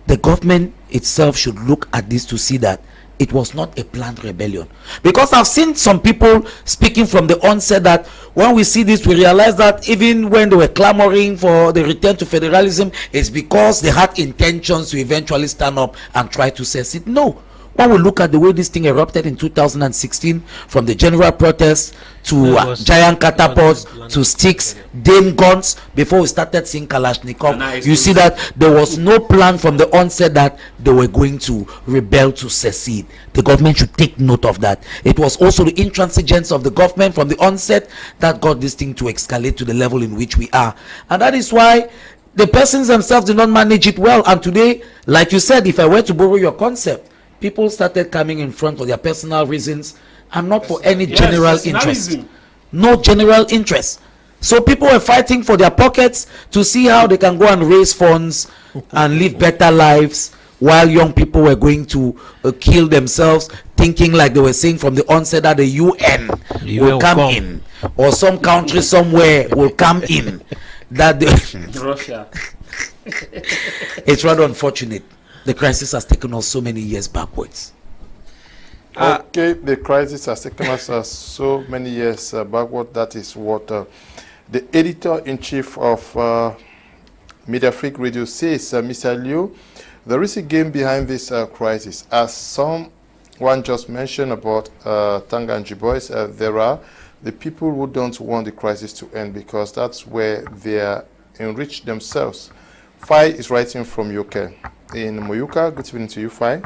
The government itself should look at this to see that it was not a planned rebellion, because I've seen some people speaking from the onset that when we see this, we realize that even when they were clamoring for the return to federalism, it's because they had intentions to eventually stand up and try to seize it. No, When we look at the way this thing erupted in 2016, from the general protest to giant catapults to sticks, dame guns, before we started seeing Kalashnikov, you see that there was no plan from the onset that they were going to rebel to secede. The government should take note of that. It was also the intransigence of the government from the onset that got this thing to escalate to the level in which we are. And that is why the persons themselves did not manage it well. And today, like you said, if I were to borrow your concept, people started coming in front for their personal reasons and not for any general interest. No general interest. So people were fighting for their pockets to see how they can go and raise funds and live better lives, while young people were going to kill themselves, thinking, like they were saying from the onset, that the UN will come in, or some country somewhere will come in. That Russia. It's rather unfortunate. The crisis has taken us so many years backwards. Okay, the crisis has taken us so many years backward. That is what the editor-in-chief of Media Freak Radio says. Mr. Liu, there is a game behind this crisis. As someone just mentioned about Tanganji boys, there are the people who don't want the crisis to end, because that's where they enrich themselves. Fai is writing from UK. In Moyuka, good evening to you, Fai.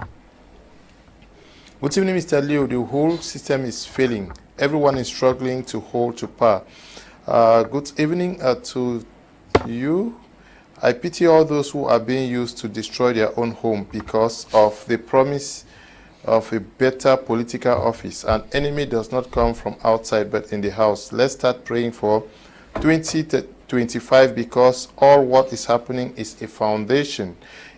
Good evening, Mr. Liu. The whole system is failing. Everyone is struggling to hold to par. Good evening to you. I pity all those who are being used to destroy their own home because of the promise of a better political office. An enemy does not come from outside but in the house. Let's start praying for 2025, because all what is happening is a foundation.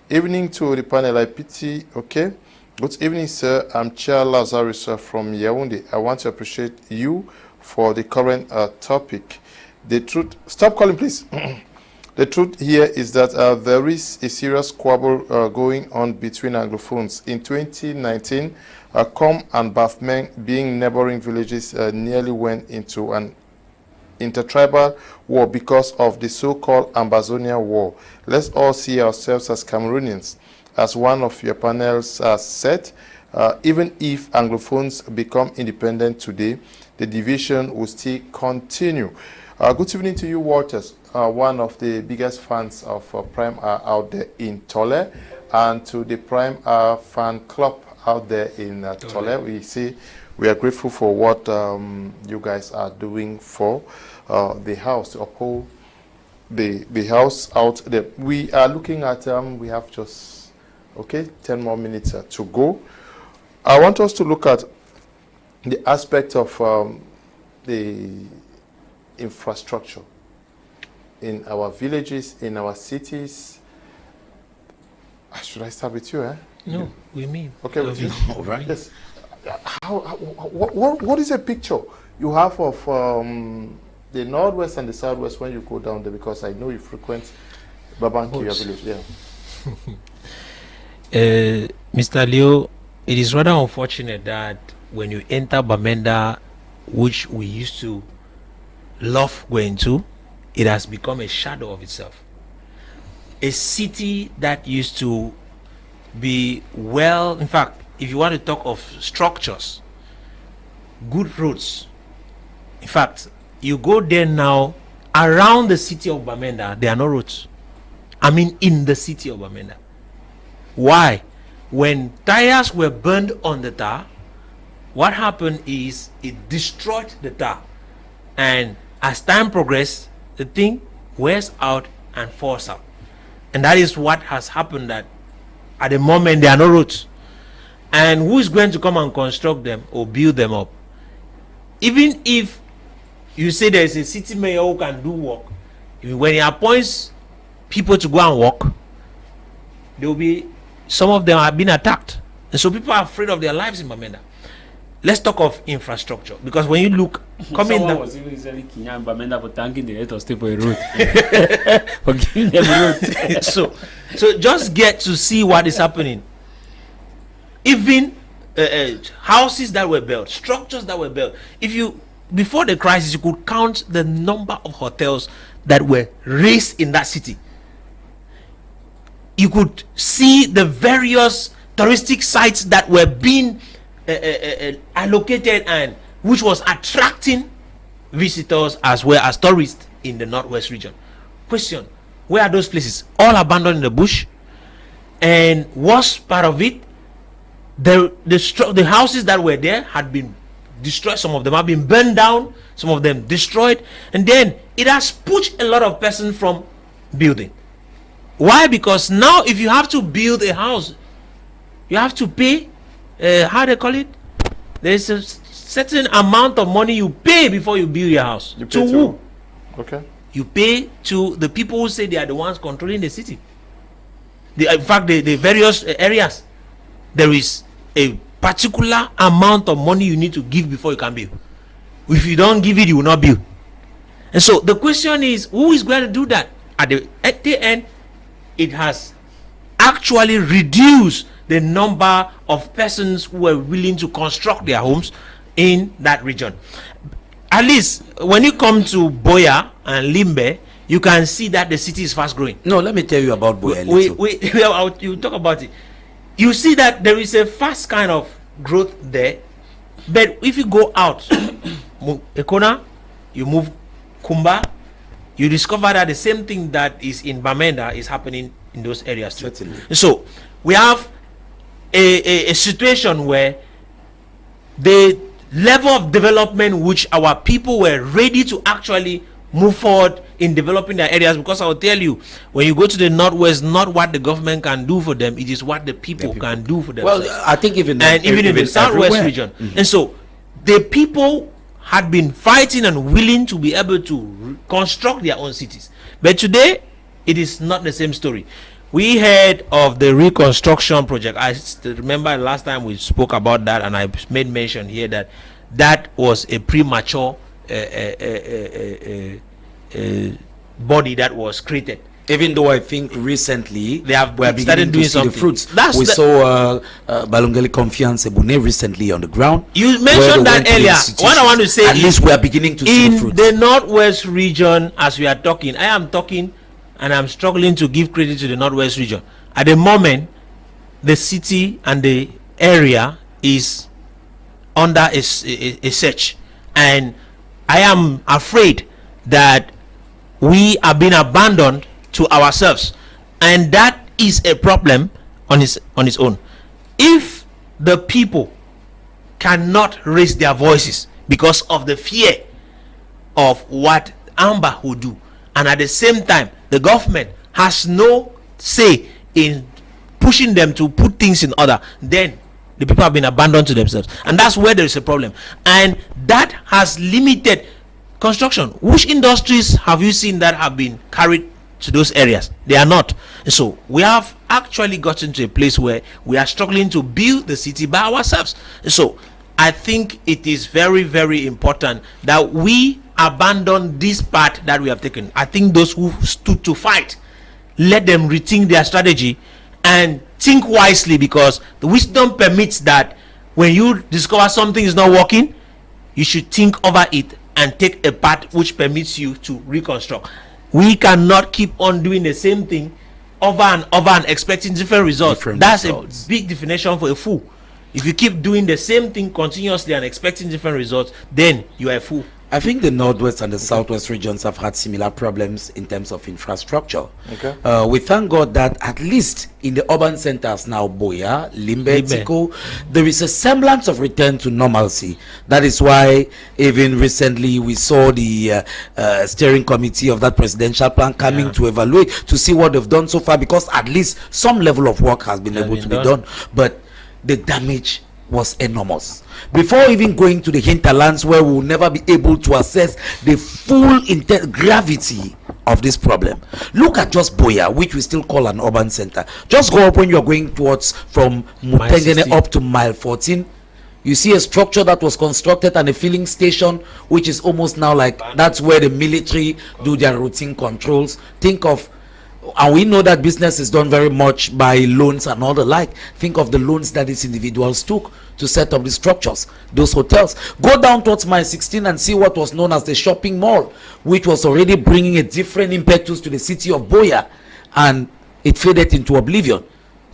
Evening to the panel, I pity, okay. Good evening, sir. I'm Chair Lazarus from Yaoundé. I want to appreciate you for the current topic. The truth, stop calling please. The truth here is that there is a serious squabble going on between Anglophones. In 2019, Kum and Bafmeng, being neighboring villages, nearly went into an intertribal war because of the so-called Ambazonian War. Let's all see ourselves as Cameroonians. As one of your panels has said, even if Anglophones become independent today, the division will still continue. Good evening to you, Walters, one of the biggest fans of Prime R out there in Tole, and to the Prime R fan club out there in Tole. We are grateful for what you guys are doing for the house, to uphold the house out there. We are looking at, we have just, 10 more minutes to go. I want us to look at the aspect of the infrastructure in our villages, in our cities. Should I start with you? No, with me. Okay, with you. All right. Yes. What is a picture you have of the northwest and the southwest when you go down there? Because I know you frequent Babanki, your village. Yeah. Mr. Leo, it is rather unfortunate that when you enter Bamenda, which we used to love going to, it has become a shadow of itself. A city that used to be well, in fact, if you want to talk of structures, good roads, in fact, you go there now, around the city of Bamenda, there are no roads. I mean, in the city of Bamenda. Why? When tires were burned on the tar, what happened is it destroyed the tar. And as time progressed, the thing wears out and falls out. And that is what has happened, that at the moment there are no roads. And who is going to come and construct them or build them up? Even if you say there is a city mayor who can do work, when he appoints people to go and work, there will be, some of them have been attacked. And so people are afraid of their lives in Bamenda. Let's talk of infrastructure, because when you look, someone was even selling Kenya Bamenda for thanking the head of state for a road. For giving them a road. so just get to see what is happening. Even houses that were built, structures that were built. If you, before the crisis, you could count the number of hotels that were raised in that city. You could see the various touristic sites that were being allocated and which was attracting visitors as well as tourists in the northwest region. Question: where are those places? All abandoned in the bush. And worst part of it, the houses that were there had been destroyed. Some of them have been burned down, some of them destroyed, and then it has pushed a lot of persons from building. Why? Because now if you have to build a house, you have to pay, how they call it? There's a certain amount of money you pay before you build your house. You pay to who? Okay. You pay to the people who say they are the ones controlling the city. In fact, the various areas, there is a particular amount of money you need to give before you can build. If you don't give it, you will not build. And so the question is, who is going to do that? At the end, it has actually reduced the number of persons who are willing to construct their homes in that region. At least when you come to Boya and Limbe, you can see that the city is fast growing. No, let me tell you about Boya. You talk about it. You see that there is a fast kind of growth there. But if you go out, Ekona, you move Kumba, you discover that the same thing that is in Bamenda is happening in those areas too. Certainly. So we have a situation where the level of development which our people were ready to actually move forward in developing their areas, because I will tell you, when you go to the northwest, not what the government can do for them, it is what the people can do for themselves. Well, I think even in the southwest region. And so the people had been fighting and willing to be able to construct their own cities. But today, it is not the same story. We heard of the reconstruction project. I remember last time we spoke about that, and I made mention here that that was a premature body that was created. Even though I think recently they have started doing some fruits. We saw Balungeli Confiance Ebune recently on the ground. You mentioned that earlier. What I want to say at least we are beginning to see the fruits. In the northwest region, as we are talking, I am talking and I'm struggling to give credit to the northwest region. At the moment, the city and the area is under a search, and I am afraid that we are being abandoned to ourselves, and that is a problem on its own. If the people cannot raise their voices because of the fear of what Amber will do, and at the same time the government has no say in pushing them to put things in order, then the people have been abandoned to themselves, and that's where there is a problem, and that has limited construction. Which industries have you seen that have been carried to those areas? They are not. So we have actually gotten to a place where we are struggling to build the city by ourselves. So I think it is very, very important that we abandon this path that we have taken. I think those who stood to fight, let them rethink their strategy and think wisely, because the wisdom permits that when you discover something is not working, you should think over it and take a path which permits you to reconstruct. We cannot keep on doing the same thing over and over and expecting different results. That's a big definition for a fool. If you keep doing the same thing continuously and expecting different results, then you are a fool. I think the northwest and the southwest regions have had similar problems in terms of infrastructure. Okay. We thank God that at least in the urban centers now, Boya, Limbe, Tiko, there is a semblance of return to normalcy. That is why even recently we saw the steering committee of that presidential plan coming to evaluate to see what they've done so far, because at least some level of work has been able to be done. But the damage was enormous. Before even going to the hinterlands, where we will never be able to assess the full gravity of this problem. Look at just Boya, which we still call an urban center. Just go up when you're going towards from Mutengene up to mile 14. You see a structure that was constructed and a filling station, which is almost now like that's where the military do their routine controls. Think of, and we know that business is done very much by loans and all the like. Think of the loans that these individuals took to set up the structures, those hotels. Go down towards mile 16 and see what was known as the shopping mall, which was already bringing a different impetus to the city of Boya, and it faded into oblivion.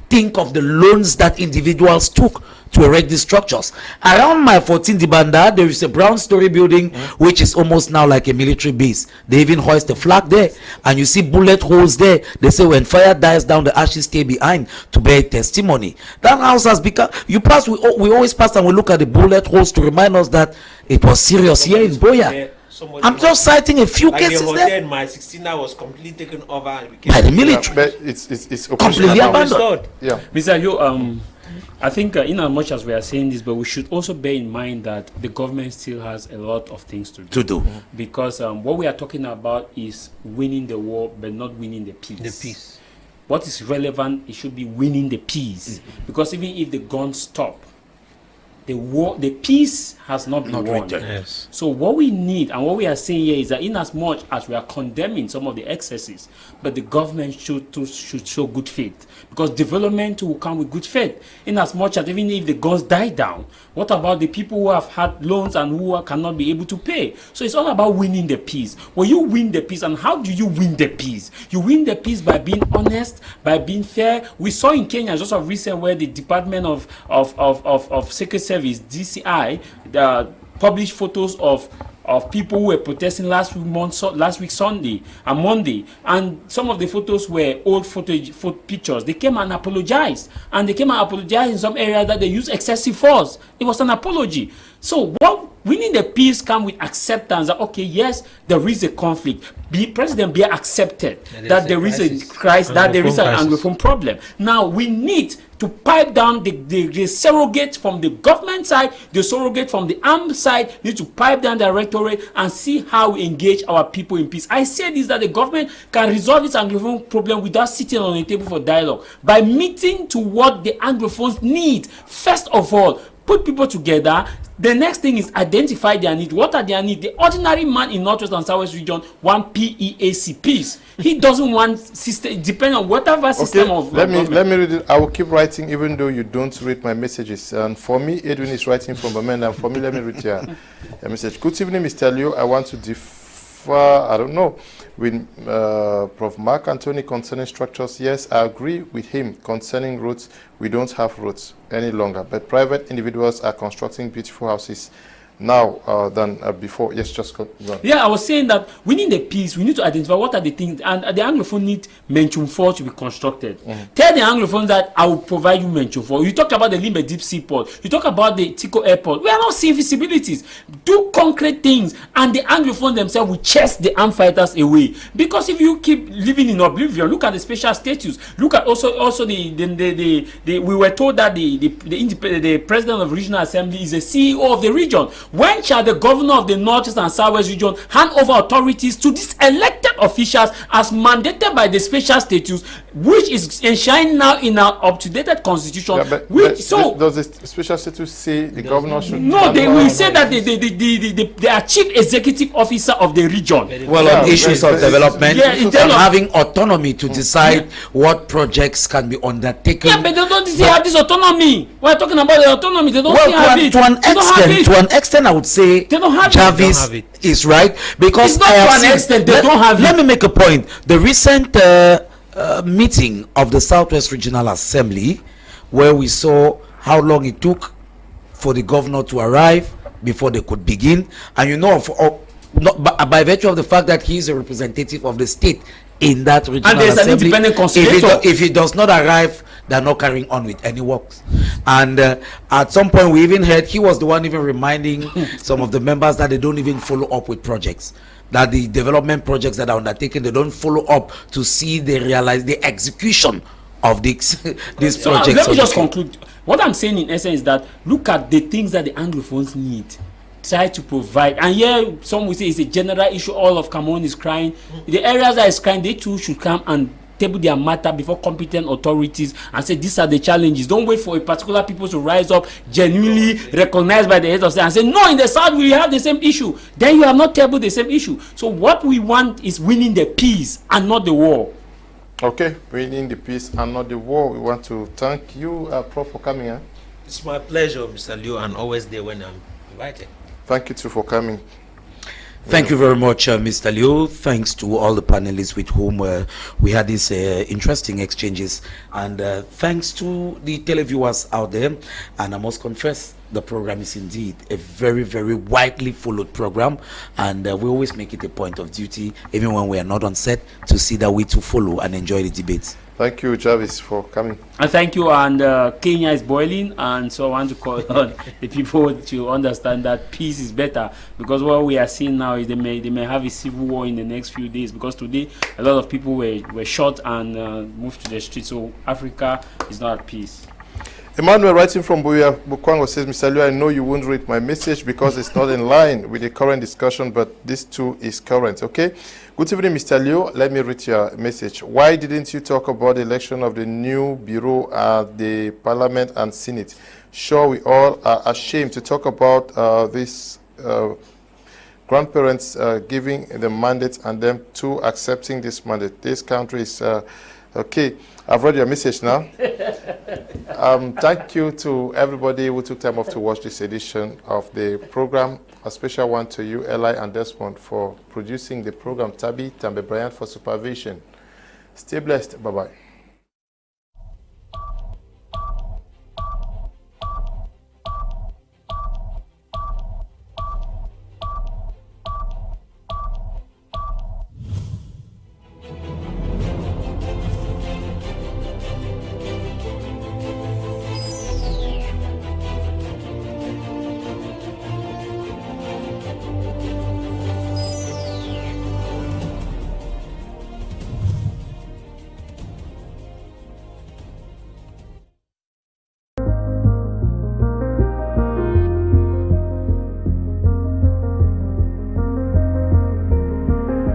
think of the loans that individuals took to erect these structures. Around my 14 Dibanda, there is a brown-story building which is almost now like a military base. They even hoist a flag there, and you see bullet holes there. They say when fire dies down, the ashes stay behind to bear testimony. That house has become, we always pass and we look at the bullet holes to remind us that it was serious here in Boya. I'm just citing a few cases the there. My 16 was completely taken over by the military. Yeah, but it's completely abandoned. Yeah. Mr. Yo, I think in as much as we are saying this, but we should also bear in mind that the government still has a lot of things to do. Because what we are talking about is winning the war, but not winning the peace. The peace. What is relevant, it should be winning the peace. Because even if the guns stop, the peace has not been won. Yes. So what we need and what we are saying here is that in as much as we are condemning some of the excesses, but the government should show good faith, because development will come with good faith. In as much as even if the guns die down, what about the people who have had loans and who cannot be able to pay? So it's all about winning the peace. When you win the peace, and how do you win the peace? You win the peace by being honest, by being fair. We saw in Kenya just of recent where the Department of Secret Service, DCI, published photos of people who were protesting last week Sunday and Monday, and some of the photos were old pictures. They came and apologized, and they came and apologized in some areas that they used excessive force. It was an apology. So what winning the peace comes with acceptance that, okay, yes, there is a conflict. President Biya accepted that there is a crisis, that there is an Anglophone problem. Now we need to pipe down the surrogate from the government side, the surrogate from the armed side, need to pipe down the directorate and see how we engage our people in peace. I say this, that the government can resolve its Anglophone problem without sitting on a table for dialogue, by meeting to what the Anglophones need. First of all, put people together. The next thing is identify their need. What are their needs? The ordinary man in Northwest and Southwest region want PEAC, peace. He doesn't want system, depending on whatever system of let me read it. I will keep writing even though you don't read my messages. And for me, Edwin is writing from Bamenda, and for me, let me read your message. Good evening, Mr. Leo. I want to differ, I don't know, with Prof. Marc Anthony concerning structures. Yes, I agree with him concerning roads. We don't have roads any longer, but private individuals are constructing beautiful houses now than before. Yes, just go on. Yeah, I was saying that we need the peace. We need to identify what are the things, and the Anglophone need Mention 4 to be constructed. Tell the Anglophones that I will provide you Mention 4. You talk about the Limbe Deep Sea Port. You talk about the Tico Airport. We are not seeing feasibilities. Do concrete things, and the Anglophone themselves will chase the armed fighters away. Because if you keep living in oblivion, look at the special status. Look at also the we were told that the president of regional assembly is a CEO of the region. When shall the governor of the Northeast and Southwest region hand over authorities to these elected officials as mandated by the special status, which is enshrined now in our up-to-date constitution? Yeah, but does the special status say the governor should? No, they will say that they are chief executive officer of the region. Well, on issues of development, and having autonomy to decide what projects can be undertaken. Yeah, but they don't have this autonomy. We're talking about the autonomy. They don't have it. To an extent, I would say they don't have Jarvis is right, because it's not to an extent they don't have it. Let me make a point. The recent meeting of the Southwest Regional Assembly, where we saw how long it took for the governor to arrive before they could begin, and you know, by virtue of the fact that he is a representative of the state in that regional and there's assembly, an independent constitution. If he does not arrive, they're not carrying on with any works. And at some point we even heard he was the one even reminding some of the members that they don't even follow up with projects, that the development projects that are undertaken, they don't follow up to see the execution of these projects. Let me just conclude. What I'm saying in essence is that look at the things that the Anglophones need, try to provide. And here some will say it's a general issue, all of Cameroon is crying. The areas that is crying, they too should come and table their matter before competent authorities and say these are the challenges. Don't wait for a particular people to rise up, genuinely recognized by the heads of state, and say no, in the south we have the same issue. Then you have not tabled the same issue. So what we want is winning the peace and not the war. Okay, winning the peace and not the war. We want to thank you, Prof, for coming. It's my pleasure, Mr. Liu, and always there when I'm invited. Thank you too for coming. Thank you very much, Mr. Liu. Thanks to all the panelists with whom we had these interesting exchanges. And thanks to the televiewers out there. And I must confess, the program is indeed a very, very widely followed program. And we always make it a point of duty, even when we are not on set, to see that we to follow and enjoy the debates. Thank you, Jarvis, for coming. And thank you. And Kenya is boiling, and so I want to call on the people to understand that peace is better, because what we are seeing now is they may have a civil war in the next few days, because today a lot of people were shot and moved to the streets. So Africa is not at peace. Emmanuel, writing from Bukwango, says, Mr. Liu, I know you won't read my message because it's not in line with the current discussion, but this too is current. Okay. Good evening, Mr. Liu. Let me read your message. Why didn't you talk about the election of the new bureau at the Parliament and Senate? Sure, we all are ashamed to talk about this grandparents giving the mandate and them too accepting this mandate. This country is okay. I've read your message now. Thank you to everybody who took time off to watch this edition of the program. A special one to you, Eli and Desmond, for producing the program. Tabi, Tambe Bryant for supervision. Stay blessed. Bye-bye.